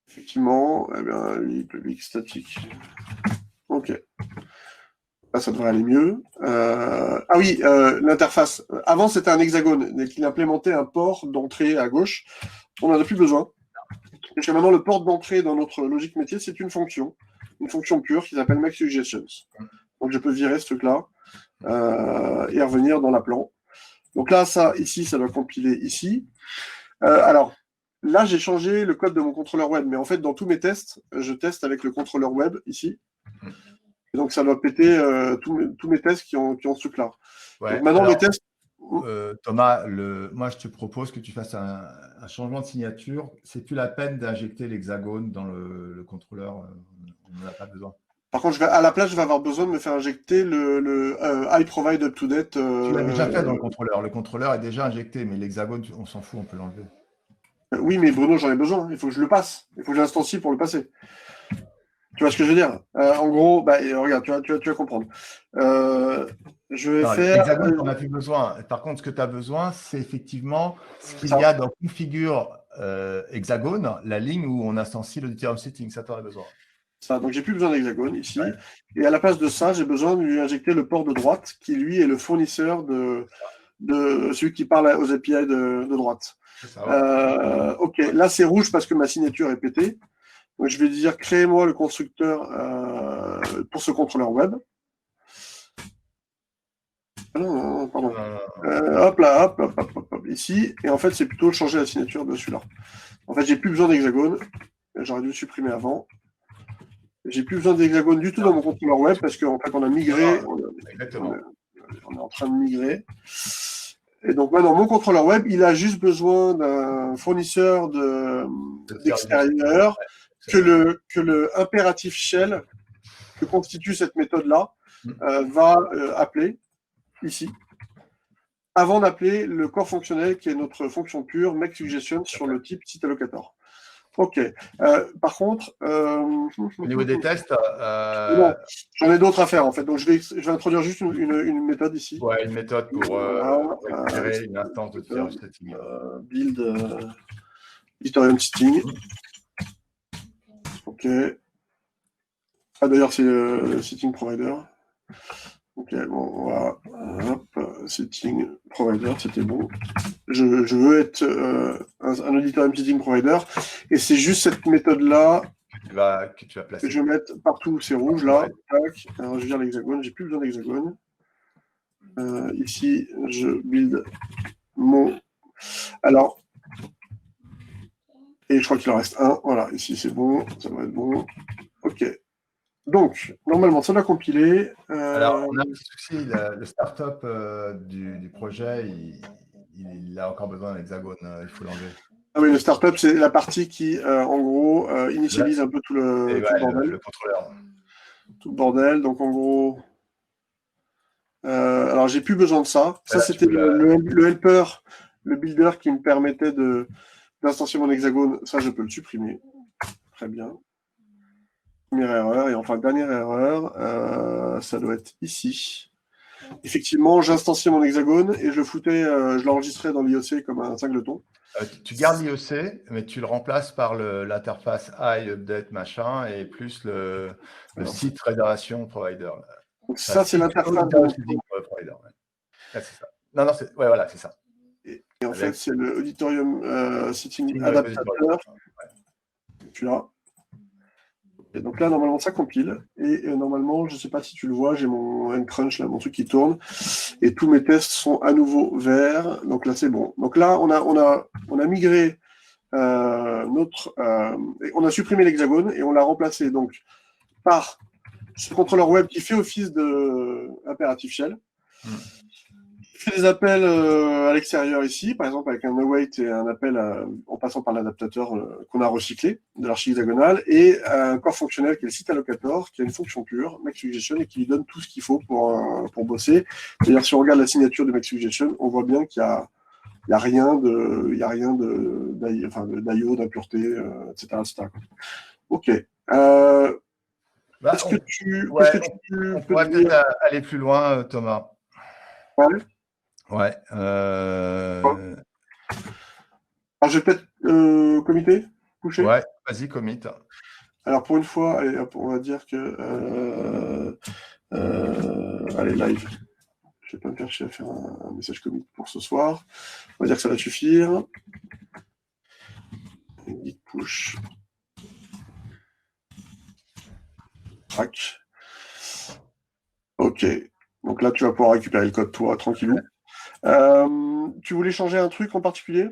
Effectivement, eh bien, lui, public statique. Ok. Là, ça devrait aller mieux. Ah oui, l'interface. Avant, c'était un hexagone. Dès qu'il implémentait un port d'entrée à gauche, on n'en a plus besoin. Parce que maintenant, le port d'entrée dans notre logique métier, c'est une fonction pure qui s'appelle MakeSuggestions. Donc, je peux virer ce truc-là et revenir dans l'appelant. Donc là, ça, ici, ça doit compiler ici. Alors, là, j'ai changé le code de mon contrôleur web, mais en fait, dans tous mes tests, je teste avec le contrôleur web ici. Et donc, ça doit péter tous mes tests qui ont ce truc-là. Ouais, donc, maintenant, alors, les tests... Thomas, moi, je te propose que tu fasses un changement de signature. C'est plus la peine d'injecter l'hexagone dans le contrôleur. On n'en a pas besoin. Par contre, à la place, je vais avoir besoin de me faire injecter le I provide up to date. Tu l'as déjà fait dans le contrôleur. Le contrôleur est déjà injecté, mais l'hexagone, on s'en fout, on peut l'enlever. Oui, mais Bruno, j'en ai besoin. Il faut que je le passe. Il faut que j'instancie pour le passer. Tu vois ce que je veux dire? En gros, regarde, tu vas comprendre. Je vais faire. L'hexagone, on n'a plus besoin. Par contre, ce que tu as besoin, c'est effectivement ce qu'il y a dans configure hexagone, la ligne où on instancie l'auditorium setting. Ça, tu aurais besoin. Ça, donc j'ai plus besoin d'hexagone ici. Ouais. Et à la place de ça, j'ai besoin de lui injecter le port de droite, qui lui est le fournisseur de celui qui parle aux API de droite. Ça, ouais. Ok, là c'est rouge parce que ma signature est pétée. Donc je vais dire créez-moi le constructeur pour ce contrôleur web. Ah non, pardon. Hop là, hop, ici. Et en fait, c'est plutôt changer la signature de celui-là. En fait, j'ai plus besoin d'hexagone. J'aurais dû le supprimer avant. J'ai plus besoin d'hexagone du tout dans mon contrôleur web parce qu'en fait, on a migré. On est en train de migrer. Et donc maintenant, mon contrôleur web, il a juste besoin d'un fournisseur d'extérieur que le impératif shell que constitue cette méthode-là va appeler ici, avant d'appeler le corps fonctionnel qui est notre fonction pure MakeSuggestions sur le type site allocator. Ok. Par contre, au niveau des tests, j'en ai d'autres à faire en fait. Donc je vais introduire juste une méthode ici. Ouais, une méthode pour récupérer une instance de auditorium setting. Build auditorium setting. Ok. Ah d'ailleurs c'est le setting provider. Ok, bon, voilà. Hop, setting provider, c'était bon. Je veux être un auditorium setting provider. Et c'est juste cette méthode-là que tu vas placer. Que je vais mettre partout, c'est rouge là. Tac. Alors, je vire l'hexagone, j'ai plus besoin d'hexagone. Ici, je build mon. Alors. Et je crois qu'il en reste un. Voilà, ici c'est bon, ça doit être bon. Ok. Donc, normalement, ça doit compiler. Alors, on a un petit souci. Le startup du projet, il a encore besoin d'un hexagone. Il faut l'enlever. Ah oui, le startup, c'est la partie qui, en gros, initialise un peu tout le bordel. Le contrôleur. Tout le bordel. Donc, en gros. Alors, j'ai plus besoin de ça. Ça, c'était le helper, le builder qui me permettait d'instancier mon hexagone. Ça, je peux le supprimer. Très bien. Première erreur. Et enfin, dernière erreur, ça doit être ici. Effectivement, j'instanciais mon hexagone et je l'enregistrais dans l'IOC comme un singleton. Tu gardes l'IOC, mais tu le remplaces par l'interface I, update, machin, et plus le site réservation provider. Donc ça, c'est l'interface provider. Ouais. Là, c'est ça. Non, voilà, c'est ça. Et en fait, c'est le auditorium setting adaptateur. Celui-là. Et donc là, normalement, ça compile. Et normalement, je ne sais pas si tu le vois, j'ai mon Ncrunch, là, mon truc qui tourne. Et tous mes tests sont à nouveau verts. Donc là, c'est bon. Donc là, on a migré on a supprimé l'hexagone et on l'a remplacé donc par ce contrôleur web qui fait office de impératif shell. fais des appels à l'extérieur ici, par exemple avec un await et un appel en passant par l'adaptateur qu'on a recyclé de l'archi-hexagonal, et un corps fonctionnel qui est le site allocator, qui a une fonction pure, MakeSuggestion, et qui lui donne tout ce qu'il faut pour bosser. C'est-à-dire, si on regarde la signature de MakeSuggestion, on voit bien qu'il y a rien d'IO, d'impureté, etc., etc. Ok. Bah, Est-ce que tu ouais, peux on pourrait dire... peut-être aller plus loin, Thomas. Ouais. Ouais. Alors, je vais peut-être comité, coucher. Ouais, vas-y, commit. Alors, pour une fois, allez, hop, on va dire que... allez, live. Je vais pas me faire chier à faire un message commit pour ce soir. On va dire que ça va suffire. Git push. Track. Ok. Donc là, tu vas pouvoir récupérer le code, toi, tranquillou. Tu voulais changer un truc en particulier?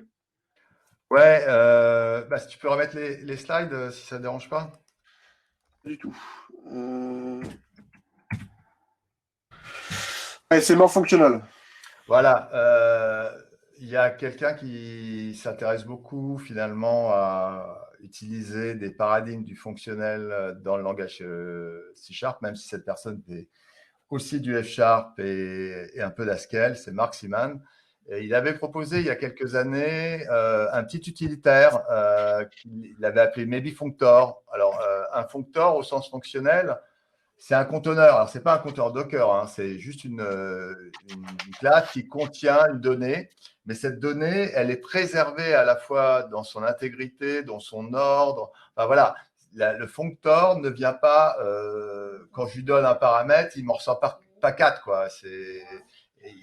Ouais, bah, si tu peux remettre les slides, si ça ne dérange pas. Pas du tout. Ouais, c'est mort fonctionnel. Voilà, il y a quelqu'un qui s'intéresse beaucoup finalement à utiliser des paradigmes du fonctionnel dans le langage C#, même si cette personne fait aussi du F# et un peu d'Haskell, c'est Mark Seaman. Et il avait proposé il y a quelques années un petit utilitaire qu'il avait appelé Maybe Functor. Alors, un functor au sens fonctionnel, c'est un conteneur. Alors, ce n'est pas un conteneur Docker, hein, c'est juste une classe qui contient une donnée. Mais cette donnée, elle est préservée à la fois dans son intégrité, dans son ordre. Enfin, voilà, le functor ne vient pas, quand je lui donne un paramètre, il ne m'en ressort pas 4, quoi.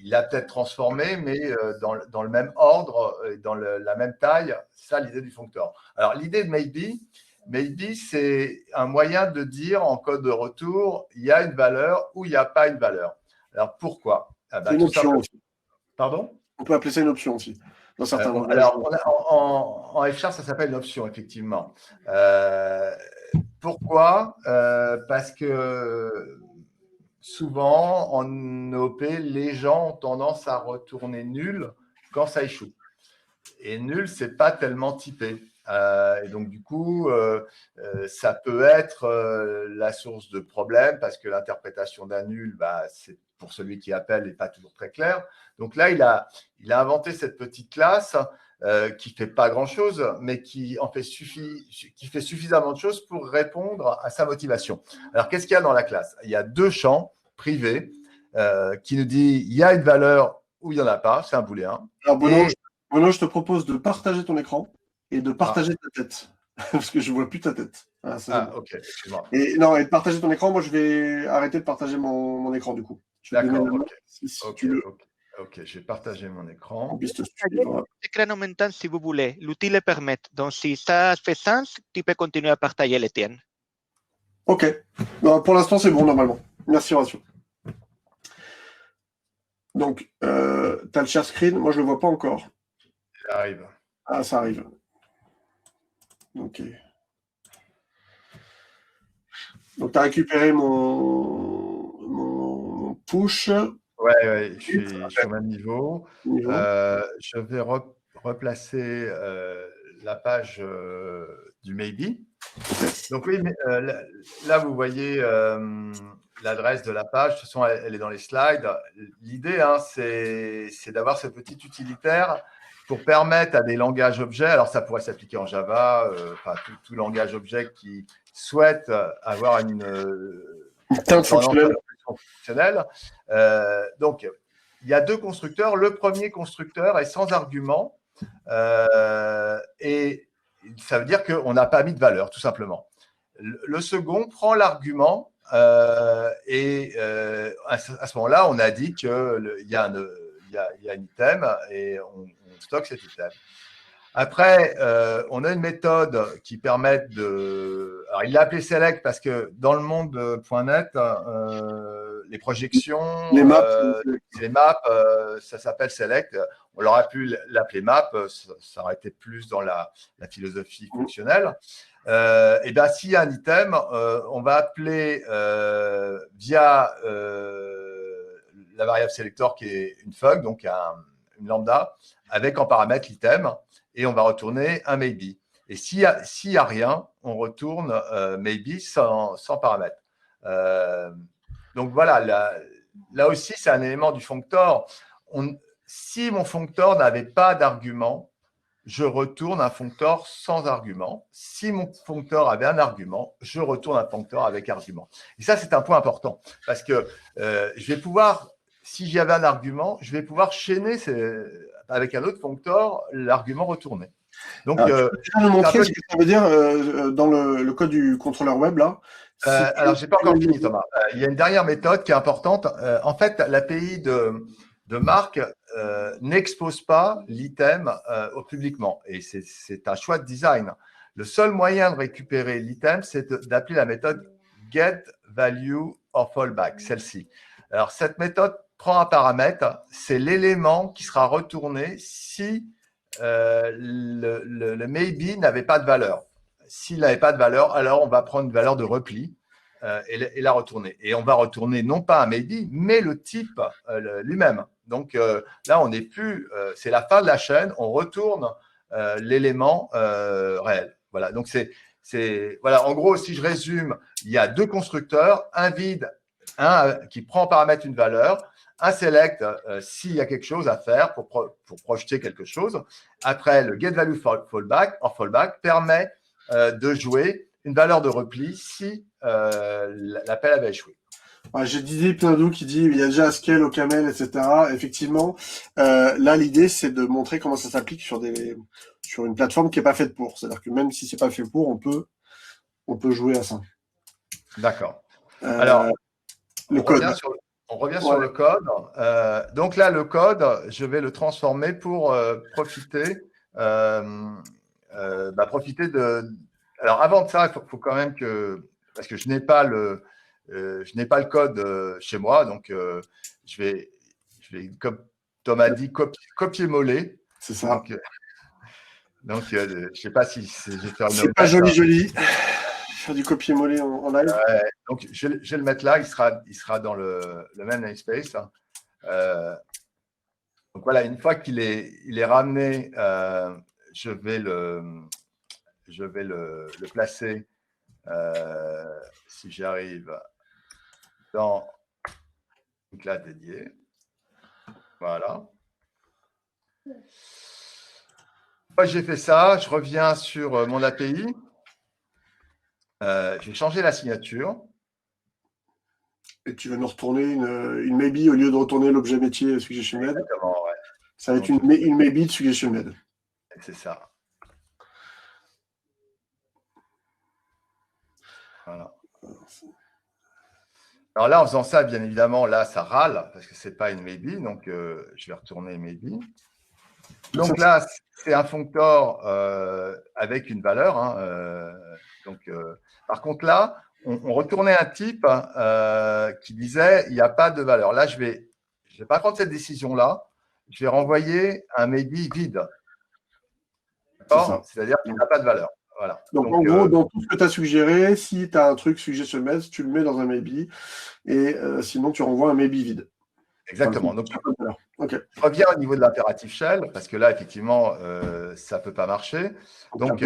Il l'a peut-être transformé, mais dans le même ordre, dans la même taille. C'est ça l'idée du functor. Alors, l'idée de Maybe, c'est un moyen de dire en code de retour, il y a une valeur ou il n'y a pas une valeur. Alors, pourquoi? C'est une option aussi. Pardon? On peut appeler ça une option aussi. Dans certains langages. Alors, en F#, ça s'appelle une option, effectivement. Pourquoi? Parce que souvent, en OP, les gens ont tendance à retourner nul quand ça échoue. Et nul, ce n'est pas tellement typé. Et donc, du coup, ça peut être la source de problème parce que l'interprétation d'un nul, c'est pour celui qui appelle n'est pas toujours très clair. Donc là, il a inventé cette petite classe qui ne fait pas grand-chose, mais qui fait suffisamment de choses pour répondre à sa motivation. Alors, qu'est-ce qu'il y a dans la classe? Il y a deux champs privés qui nous disent il y a une valeur ou il n'y en a pas, c'est un booléen. Alors, Bruno, je te propose de partager ton écran et de partager ta tête. Parce que je ne vois plus ta tête. Ok, excuse-moi. Et non, et de partager ton écran, moi je vais arrêter de partager mon écran du coup. D'accord, ok, je vais partager mon écran. Écran en même temps si vous voulez. L'outil le permet. Donc, si ça fait sens, tu peux continuer à partager les tiennes. Ok. Non, pour l'instant, c'est bon, normalement. Merci, Horatio. Donc, tu as le share screen. Moi, je ne le vois pas encore. Ça arrive. Ah, ça arrive. Ok. Donc, tu as récupéré mon push. Ouais, je suis au même niveau. Je vais replacer la page du Maybe. Donc oui, là, vous voyez l'adresse de la page. De toute façon, elle est dans les slides. L'idée, c'est d'avoir ce petit utilitaire pour permettre à des langages objets, alors ça pourrait s'appliquer en Java, tout langage objet qui souhaite avoir une tendance fonctionnelle. Donc, il y a deux constructeurs. Le premier constructeur est sans argument et ça veut dire qu'on n'a pas mis de valeur, tout simplement. Le second prend l'argument et à ce moment-là, on a dit qu'il y a un item et on stocke cet item. Après, on a une méthode qui permet de… Alors, il l'a appelé select parce que dans le monde .NET, les projections, les maps, ça s'appelle select. On aurait pu l'appeler map, ça aurait été plus dans la philosophie fonctionnelle. Et bien, s'il y a un item, on va appeler via la variable selector qui est une fug, donc une lambda, avec en paramètre l'item, et on va retourner un maybe. Et s'il n'y a rien, on retourne maybe sans paramètre. Donc voilà, là aussi, c'est un élément du functor. Si mon functor n'avait pas d'argument, je retourne un functor sans argument. Si mon functor avait un argument, je retourne un functor avec argument. Et ça, c'est un point important parce que je vais pouvoir, si j'y avais un argument, je vais pouvoir chaîner avec un autre functor l'argument retourné. Donc, tu peux nous montrer ce que ça veut dire dans le code du contrôleur web là. Alors, je n'ai pas encore fini, Thomas. Il y a une dernière méthode qui est importante. En fait, l'API de marque n'expose pas l'item au publiquement. Et c'est un choix de design. Le seul moyen de récupérer l'item, c'est d'appeler la méthode getValueOrFallback, celle-ci. Alors, cette méthode prend un paramètre, c'est l'élément qui sera retourné si le maybe n'avait pas de valeur. S'il n'avait pas de valeur, alors on va prendre une valeur de repli et la retourner. Et on va retourner non pas un maybe, mais le type lui-même. Donc là, on n'est plus, c'est la fin de la chaîne, on retourne l'élément réel. Voilà, donc voilà, en gros, si je résume, il y a deux constructeurs, un vide, un qui prend en paramètre une valeur, un select s'il y a quelque chose à faire pour projeter quelque chose. Après, le getValueOrFallback permet de jouer une valeur de repli si l'appel avait échoué. Ouais, j'ai Didier Pindou qui dit il y a déjà Haskell, OCaml, etc. Effectivement, là l'idée c'est de montrer comment ça s'applique sur une plateforme qui n'est pas faite pour. C'est-à-dire que même si c'est pas fait pour, on peut jouer à ça. D'accord. Alors, le code. On revient sur le code. Donc là, le code, je vais le transformer pour profiter de. Alors avant de ça, il faut quand même parce que je n'ai pas le code chez moi, donc je vais, comme Thomas dit, copier-moller. C'est ça. Donc je ne sais pas si je vais faire une. C'est pas joli. Faire du copier-moller en live. Donc je vais le mettre là, il sera dans le même namespace. Donc voilà, une fois qu'il est ramené, je vais le placer, si j'arrive, dans une classe dédiée. Voilà. Une fois que j'ai fait ça, je reviens sur mon API. Je vais changer la signature. Et tu vas nous retourner une maybe au lieu de retourner l'objet métier SuggestionMed. Exactement, ouais. Ça va être une maybe de SuggestionMed. C'est ça. Voilà. Alors là, en faisant ça, bien évidemment, là, ça râle parce que ce n'est pas une maybe. Donc, je vais retourner maybe. Donc là, c'est un functor avec une valeur. Par contre, là, on retournait un type qui disait il n'y a pas de valeur. Là, je vais pas prendre cette décision-là. Je vais renvoyer un maybe vide. C'est-à-dire qu'il n'a pas de valeur. Voilà. Donc en gros, dans tout ce que tu as suggéré, si tu as un truc SuggestionMed, tu le mets dans un maybe et sinon tu renvoies un maybe vide. Exactement. Donc, okay. Je reviens au niveau de l'impératif shell parce que là, effectivement, ça ne peut pas marcher. Donc,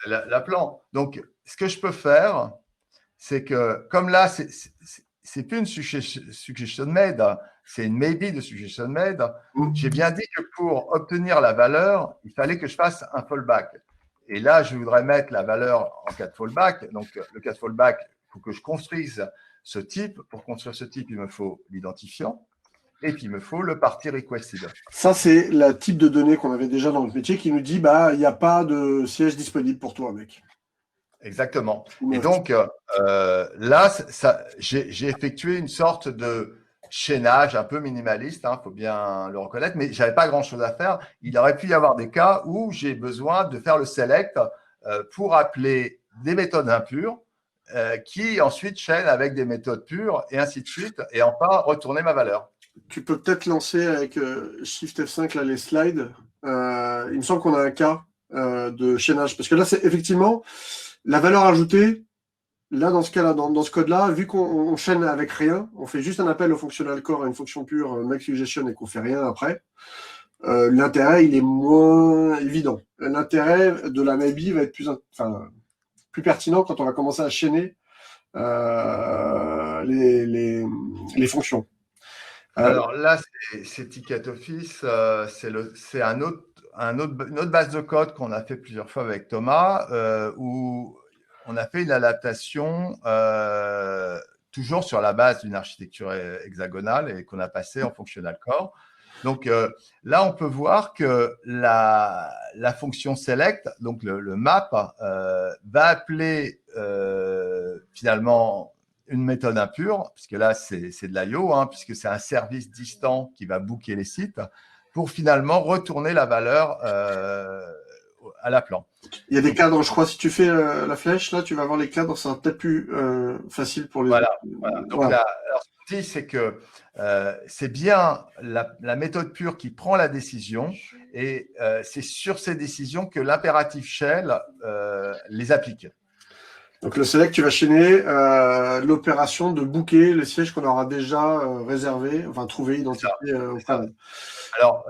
la plan. Donc, ce que je peux faire, c'est que comme là, c'est plus une SuggestionMed, c'est une maybe de SuggestionMed. J'ai bien dit que pour obtenir la valeur, il fallait que je fasse un fallback. Et là, je voudrais mettre la valeur en cas de fallback. Donc, le cas de fallback, il faut que je construise ce type. Pour construire ce type, il me faut l'identifiant. Et puis, il me faut le party requested. Ça, c'est le type de données qu'on avait déjà dans le métier qui nous dit il n'y a pas de siège disponible pour toi, mec. Exactement. Et donc, là, j'ai effectué une sorte de chaînage un peu minimaliste, il faut bien le reconnaître, mais je n'avais pas grand-chose à faire. Il aurait pu y avoir des cas où j'ai besoin de faire le select pour appeler des méthodes impures qui ensuite chaînent avec des méthodes pures et ainsi de suite, et enfin retourner ma valeur. Tu peux peut-être lancer avec Shift F5 là, les slides. Il me semble qu'on a un cas de chaînage, parce que là, c'est effectivement la valeur ajoutée. là, dans ce cas-là, dans ce code-là, vu qu'on chaîne avec rien, on fait juste un appel au functional core à une fonction pure make suggestion et qu'on fait rien après, l'intérêt, il est moins évident. L'intérêt de la maybe va être plus pertinent quand on va commencer à chaîner les fonctions. Alors là, c'est Ticket Office, c'est une autre base de code qu'on a fait plusieurs fois avec Thomas, où on a fait une adaptation toujours sur la base d'une architecture hexagonale et qu'on a passé en functional core. Donc là, on peut voir que la fonction select, donc le map, va appeler finalement une méthode impure, puisque là, c'est de l'IO, puisque c'est un service distant qui va booker les sites, pour finalement retourner la valeur à l'appelant. Il y a des cadres, je crois, si tu fais la flèche, là, tu vas voir les cadres, ça sera peut-être plus facile pour les voilà. autres. Donc là, alors, ce qu'on dit, c'est que c'est bien la méthode pure qui prend la décision, et c'est sur ces décisions que l'impératif shell les applique. Donc le select, tu vas chaîner l'opération de booker le siège qu'on aura déjà réservé, enfin trouvé, identifié au préalable. Alors,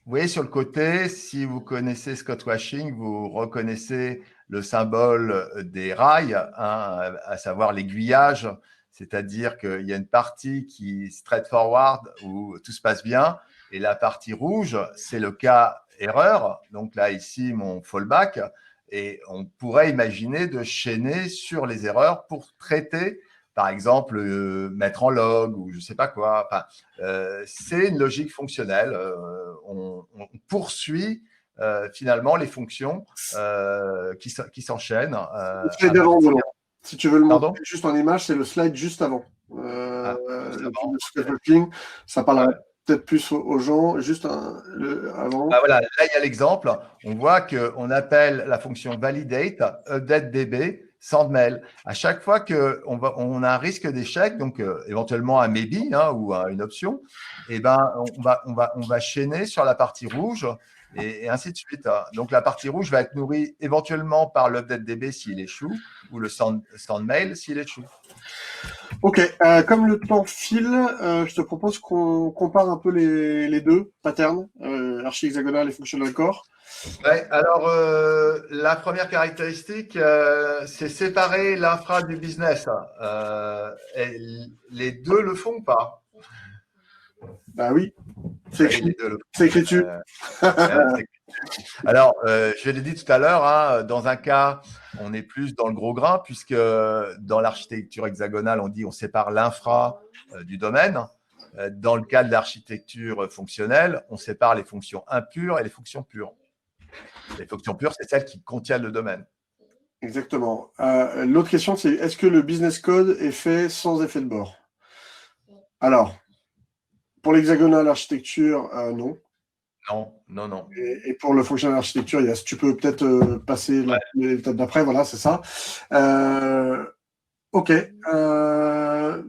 vous voyez sur le côté, si vous connaissez Scott Washing, vous reconnaissez le symbole des rails, à savoir l'aiguillage, c'est-à-dire qu'il y a une partie qui est straightforward où tout se passe bien, et la partie rouge, c'est le cas erreur. Donc là, ici, mon fallback. Et on pourrait imaginer de chaîner sur les erreurs pour traiter, par exemple, mettre en log ou je ne sais pas quoi. Enfin, c'est une logique fonctionnelle. On poursuit finalement les fonctions qui s'enchaînent. Si tu veux le montrer juste en image, c'est le slide juste avant. Ça parle peut-être plus aux gens, juste avant. Voilà, là, il y a l'exemple. On voit qu'on appelle la fonction validate updateDB sans mail. À chaque fois qu'on a un risque d'échec, donc éventuellement un maybe ou une option, et ben, on va chaîner sur la partie rouge et ainsi de suite. Donc, la partie rouge va être nourrie éventuellement par l'updateDB s'il échoue ou le sendmail s'il échoue. Ok, comme le temps file, je te propose qu'on compare un peu les deux patterns, archi-hexagonal et functional core. Ouais, alors, la première caractéristique, c'est séparer l'infra du business. Et les deux le font ou pas? Bah oui, c'est écrit dessus. Alors, je l'ai dit tout à l'heure, dans un cas, on est plus dans le gros grain, puisque dans l'architecture hexagonale, on dit on sépare l'infra du domaine. Dans le cas de l'architecture fonctionnelle, on sépare les fonctions impures et les fonctions pures. Les fonctions pures, c'est celles qui contiennent le domaine. Exactement. L'autre question, c'est est-ce que le business code est fait sans effet de bord? Alors, pour l'hexagonal architecture, non. Non. Et pour le functional architecture, yes. Tu peux peut-être passer l'étape d'après, voilà, c'est ça. Ok.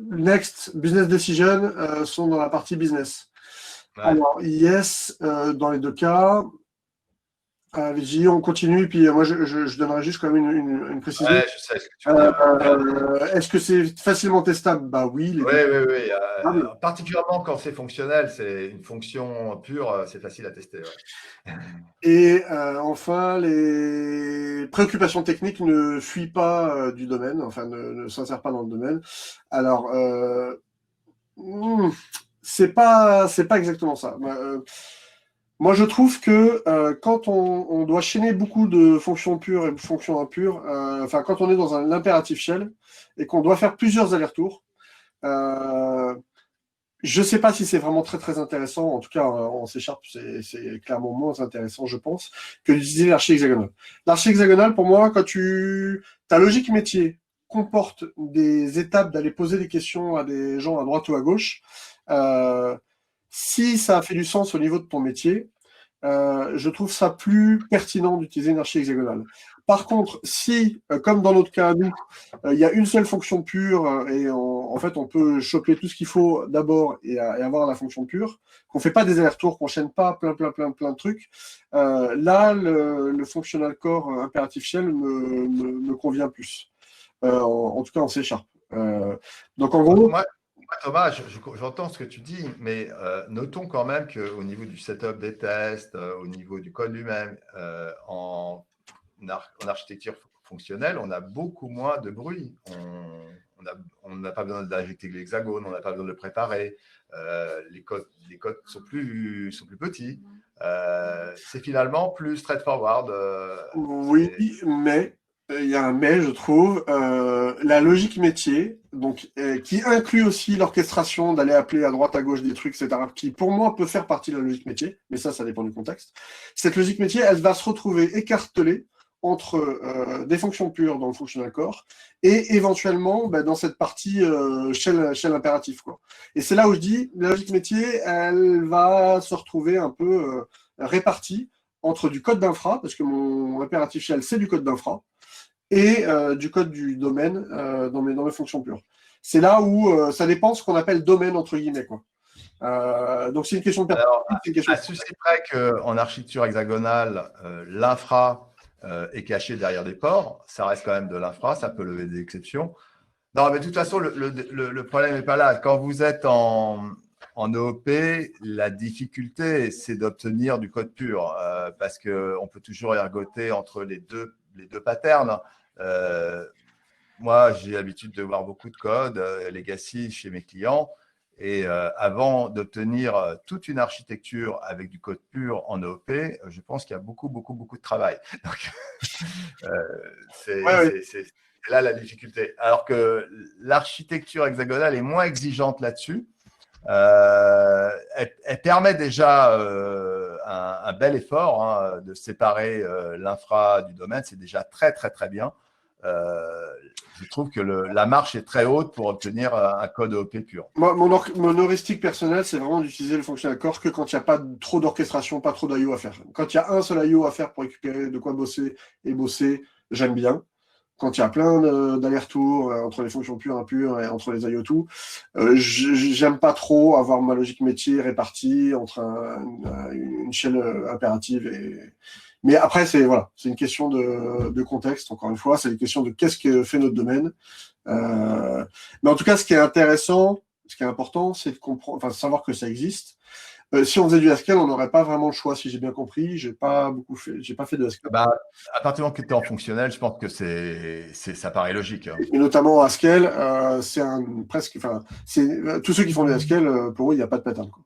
Next, business decision sont dans la partie business. Ouais. Alors, yes, dans les deux cas. Vigie, on continue, puis moi je donnerai juste quand même une précision. Ouais, je sais ce que tu veux dire. Est-ce que c'est facilement testable? Bah oui. Oui. Particulièrement quand c'est fonctionnel, c'est une fonction pure, c'est facile à tester. Ouais. Et enfin, les préoccupations techniques ne fuient pas du domaine, enfin ne s'insèrent pas dans le domaine. Alors, c'est pas exactement ça. Moi, je trouve que quand on doit chaîner beaucoup de fonctions pures et de fonctions impures, quand on est dans un impératif shell et qu'on doit faire plusieurs allers-retours, je ne sais pas si c'est vraiment très très intéressant. En tout cas, en C#, c'est clairement moins intéressant, je pense, que d'utiliser l'archi-hexagonal. L'archi-hexagonal, pour moi, quand ta logique métier comporte des étapes d'aller poser des questions à des gens à droite ou à gauche, si ça a fait du sens au niveau de ton métier, je trouve ça plus pertinent d'utiliser une archi-hexagonale. Par contre, si, comme dans notre cas, nous, il y a une seule fonction pure et en fait, on peut choper tout ce qu'il faut d'abord et avoir la fonction pure, qu'on ne fait pas des allers-retours, qu'on ne chaîne pas plein de trucs, là, le functional core impératif shell me convient plus. en tout cas en C#. Donc en gros… Moi, Thomas, j'entends ce que tu dis, mais notons quand même qu'au niveau du setup des tests, au niveau du code lui-même, en architecture fonctionnelle, on a beaucoup moins de bruit. On n'a pas besoin d'injecter l'hexagone, on n'a pas besoin de le préparer. Les codes sont plus petits. C'est finalement plus straightforward. Oui, mais il y a un mais, je trouve. La logique métier, donc, qui inclut aussi l'orchestration, d'aller appeler à droite, à gauche des trucs, etc., qui pour moi peut faire partie de la logique métier, mais ça dépend du contexte. Cette logique métier, elle va se retrouver écartelée entre des fonctions pures dans le functional core et éventuellement dans cette partie shell impératif, quoi. Et c'est là où je dis, la logique métier, elle va se retrouver un peu répartie entre du code d'infra, parce que mon impératif shell, c'est du code d'infra, et du code du domaine dans mes fonctions pures. C'est là où ça dépend ce qu'on appelle domaine, entre guillemets, quoi. Donc, c'est une question de Alors, perspective. à ceci près qu'en architecture hexagonale, l'infra est caché derrière des ports. Ça reste quand même de l'infra, ça peut lever des exceptions. Non, mais de toute façon, le problème n'est pas là. Quand vous êtes en OOP, la difficulté, c'est d'obtenir du code pur parce qu'on peut toujours ergoter entre les deux patterns. Moi, j'ai l'habitude de voir beaucoup de code legacy chez mes clients. Et avant d'obtenir toute une architecture avec du code pur en OOP, je pense qu'il y a beaucoup de travail. Donc, c'est là la difficulté. Alors que l'architecture hexagonale est moins exigeante là-dessus. Elle permet déjà un bel effort de séparer l'infra du domaine. C'est déjà très bien. Je trouve que la marche est très haute pour obtenir un code OP pur. Moi, mon heuristique personnel, c'est vraiment d'utiliser le functional core que quand il n'y a pas trop d'orchestration, pas trop d'IO à faire. Quand il y a un seul IO à faire pour récupérer de quoi bosser et bosser, j'aime bien. Quand il y a plein d'allers-retours entre les fonctions pures, impures et entre les IO tout, j'aime pas trop avoir ma logique métier répartie entre une shell impérative et… Mais après, c'est une question de contexte, encore une fois, c'est une question de qu'est-ce que fait notre domaine. Mais en tout cas, ce qui est intéressant, ce qui est important, c'est de comprendre, enfin, savoir que ça existe. Si on faisait du Haskell, on n'aurait pas vraiment le choix, si j'ai bien compris. J'ai pas fait de Haskell. À partir du moment que tu es en fonctionnel, je pense que ça paraît logique. Et notamment Haskell, c'est tous ceux qui font du Haskell, pour eux, il n'y a pas de pattern, quoi.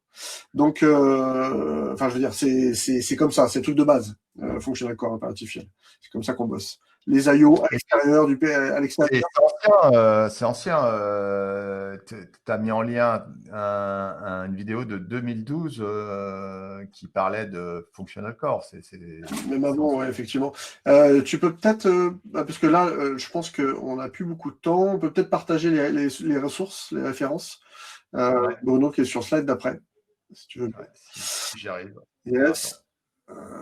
Donc, je veux dire, c'est comme ça, c'est le truc de base, functional core impératif shell. C'est comme ça qu'on bosse. Les IO à l'extérieur à l'extérieur. C'est ancien. Tu as mis en lien une vidéo de 2012 qui parlait de functional core. Même avant, ouais, effectivement. Tu peux peut-être, parce que là, je pense qu'on n'a plus beaucoup de temps, on peut peut-être partager les ressources, les références. Bruno qui est sur slide d'après, si tu veux. Ouais, si j'y arrive. Yes.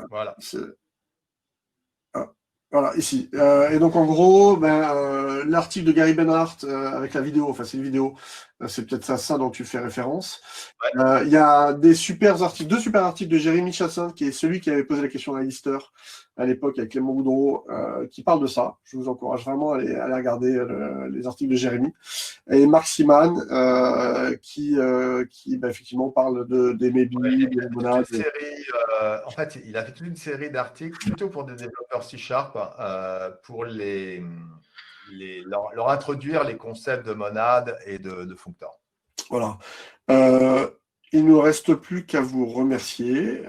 Voilà. Voilà, ici. Et donc, en gros, l'article de Gary Benhart avec la vidéo, enfin, c'est une vidéo, c'est peut-être ça dont tu fais référence. Il y a deux super articles de Jérémy Chassin, qui est celui qui avait posé la question à Lister à l'époque avec Clément Boudreau, qui parle de ça. Je vous encourage vraiment à aller regarder les articles de Jérémy. Et Marc Siman, qui effectivement parle des maybe, des monades. En fait, il a fait toute une série d'articles plutôt pour des développeurs C# pour leur introduire les concepts de monade et de functor. Voilà. Il ne nous reste plus qu'à vous remercier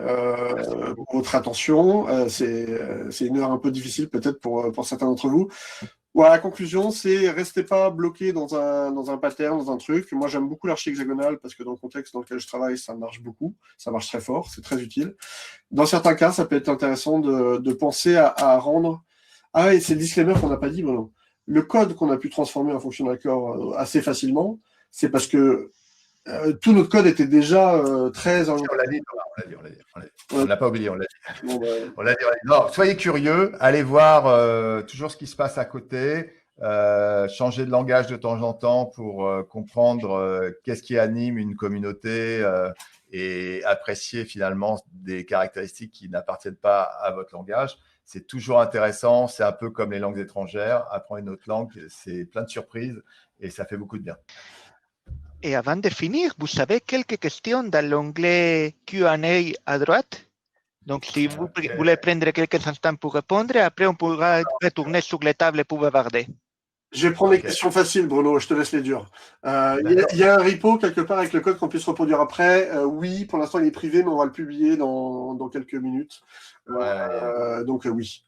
pour votre attention. C'est une heure un peu difficile peut-être pour certains d'entre vous. Voilà, la conclusion, c'est restez pas bloqué dans un pattern, dans un truc. Moi, j'aime beaucoup l'archi hexagonale parce que dans le contexte dans lequel je travaille, ça marche beaucoup. Ça marche très fort, c'est très utile. Dans certains cas, ça peut être intéressant de penser à rendre… Ah, et c'est le disclaimer qu'on n'a pas dit, Bruno. Le code qu'on a pu transformer en functional core assez facilement, c'est parce que tout notre code était déjà très… On l'a dit. On ne l'a pas oublié, on l'a dit. On l'a dit. Non, soyez curieux, allez voir toujours ce qui se passe à côté, changer de langage de temps en temps pour comprendre qu'est-ce qui anime une communauté et apprécier finalement des caractéristiques qui n'appartiennent pas à votre langage. c'est toujours intéressant. C'est un peu comme les langues étrangères. Apprendre une autre langue, c'est plein de surprises et ça fait beaucoup de bien. Et avant de finir, vous avez quelques questions dans l'onglet Q&A à droite. Donc, si vous voulez prendre quelques instants pour répondre, après, on pourra retourner sur les tables pour bavarder. Je vais prendre les questions faciles, Bruno, je te laisse les dures. Il y a un repo quelque part avec le code qu'on puisse reproduire après. Oui, pour l'instant, il est privé, mais on va le publier dans quelques minutes. Donc, oui.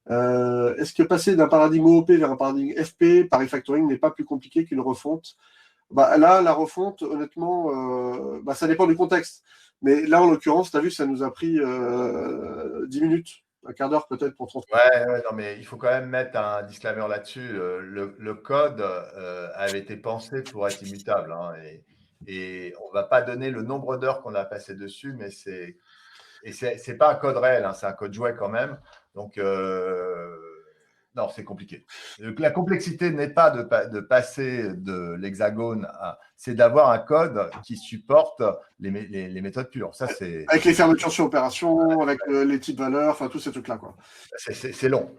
Est-ce que passer d'un paradigme OOP vers un paradigme FP par refactoring n'est pas plus compliqué qu'une refonte? Là, la refonte, honnêtement, ça dépend du contexte. Mais là, en l'occurrence, tu as vu, ça nous a pris 10 minutes. Un quart d'heure peut-être pour transformer. Ouais, non, mais il faut quand même mettre un disclaimer là-dessus. Le code avait été pensé pour être immutable. Hein, et on ne va pas donner le nombre d'heures qu'on a passé dessus, mais c'est pas un code réel, hein, c'est un code jouet quand même. Donc, non, c'est compliqué. La complexité n'est pas de passer de l'hexagone à… C'est d'avoir un code qui supporte les méthodes pures. Ça, c'est… Avec les fermetures sur opération, avec les types valeurs, enfin, tous ces trucs-là, quoi. C'est long.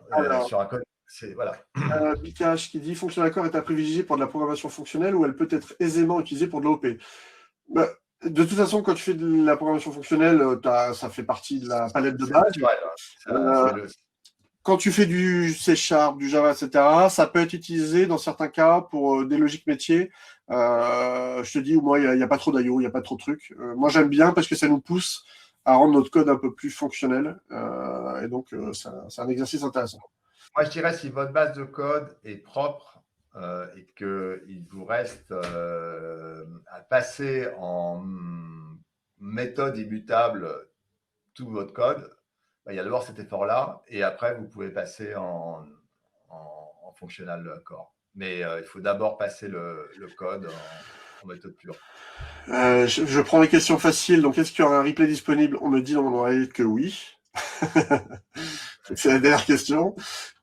Sur un code, voilà. Bikash qui dit « Functional Core est à privilégier pour de la programmation fonctionnelle ou elle peut être aisément utilisée pour de l'OP ». De toute façon, quand tu fais de la programmation fonctionnelle, ça fait partie de la palette de base. Quand tu fais du C#, du Java, etc., ça peut être utilisé dans certains cas pour des logiques métiers. Je te dis, moi, il n'y a pas trop d'IO, il n'y a pas trop de trucs. Moi, j'aime bien parce que ça nous pousse à rendre notre code un peu plus fonctionnel. Et donc, c'est un exercice intéressant. Moi, je dirais, si votre base de code est propre et qu'il vous reste à passer en méthode immutable tout votre code, il y a d'abord cet effort-là, et après, vous pouvez passer en functional core. Mais il faut d'abord passer le code en méthode pure. Je prends les questions faciles. Donc, est-ce qu'il y aura un replay disponible? On me dit dans mon oreille que oui. C'est la dernière question.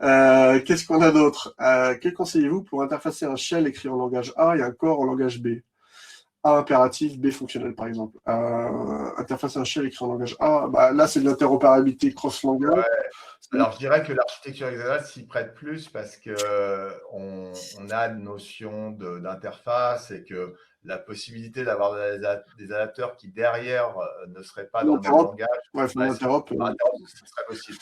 Qu'est-ce qu'on a d'autre? Que conseillez-vous pour interfacer un shell écrit en langage A et un core en langage B? A impératif, B fonctionnel, par exemple. Interfacer un shell écrit en langage A, là, c'est de l'interopérabilité cross-langage. Ouais. Alors, je dirais que l'architecture hexagonale s'y prête plus parce qu'on a une notion d'interface et que la possibilité d'avoir des adapteurs qui, derrière, ne seraient pas dans le même langage, ce serait possible.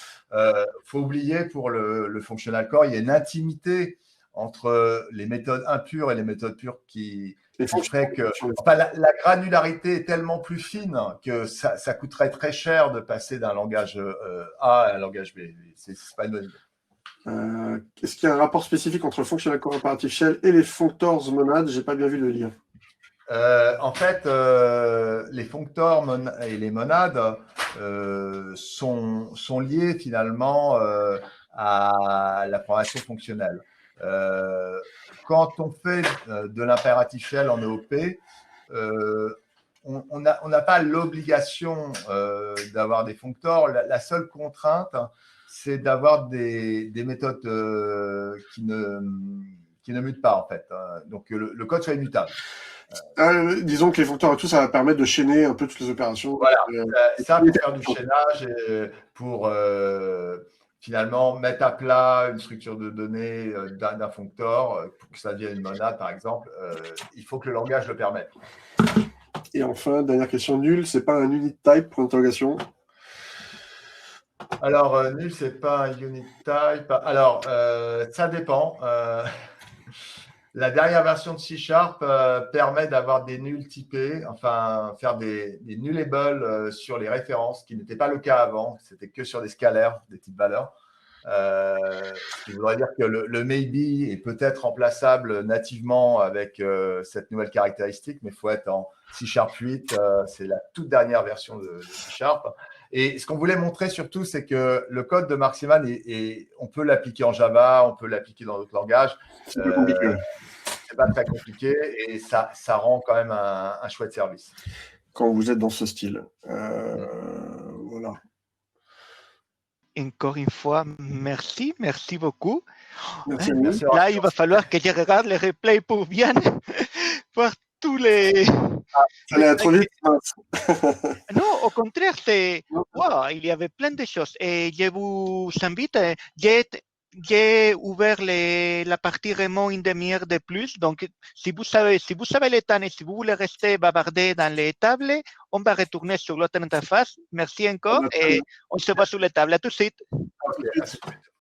Faut oublier, pour le functional core, il y a une intimité entre les méthodes impures et les méthodes pures qui ferait que la granularité est tellement plus fine que ça coûterait très cher de passer d'un langage A à un langage B. C'est pas une bonne idée. Est-ce qu'il y a un rapport spécifique entre le functional core imperative shell et les functors monades? J'ai pas bien vu le lien. En fait, les functors et les monades sont liés finalement à la programmation fonctionnelle. Quand on fait de l'impératif shell en EOP, on n'a pas l'obligation d'avoir des functors. La seule contrainte, c'est d'avoir des méthodes qui ne mutent pas, en fait. Donc, le code soit immutable. Disons que les functors et tout, ça va permettre de chaîner un peu toutes les opérations. Voilà, ça pour faire du chaînage et pour finalement mettre à plat une structure de données d'un functor pour que ça devienne une monade, par exemple. Il faut que le langage le permette. Et enfin, dernière question nulle, c'est pas un unit type pour interrogation? Alors, nul, c'est pas un unit type. Alors, ça dépend. La dernière version de C# permet d'avoir des nuls typés, enfin faire des nullables sur les références, ce qui n'était pas le cas avant. C'était que sur des scalaires, des types valeurs. Ce qui voudrait dire que le maybe est peut-être remplaçable nativement avec cette nouvelle caractéristique, mais il faut être en C# 8. C'est la toute dernière version de C#. Et ce qu'on voulait montrer surtout, c'est que le code de Marximan, on peut l'appliquer en Java, on peut l'appliquer dans d'autres langages. C'est pas compliqué. C'est pas très compliqué et ça rend quand même un chouette service. Quand vous êtes dans ce style. Voilà. Encore une fois, merci beaucoup. Merci. Là, il va falloir que je regarde le replay pour bien voir tous les Ça allait trop vite. Non, au contraire, c'est Non. wow, il y avait plein de choses. Et je vous invite, j'ai ouvert la partie remote une demi-heure de plus. Donc, si vous savez le temps et si vous voulez rester bavarder dans les tables, on va retourner sur l'autre interface. Merci encore et on se voit sur les tables. À tout de suite. Ok, à tout de suite.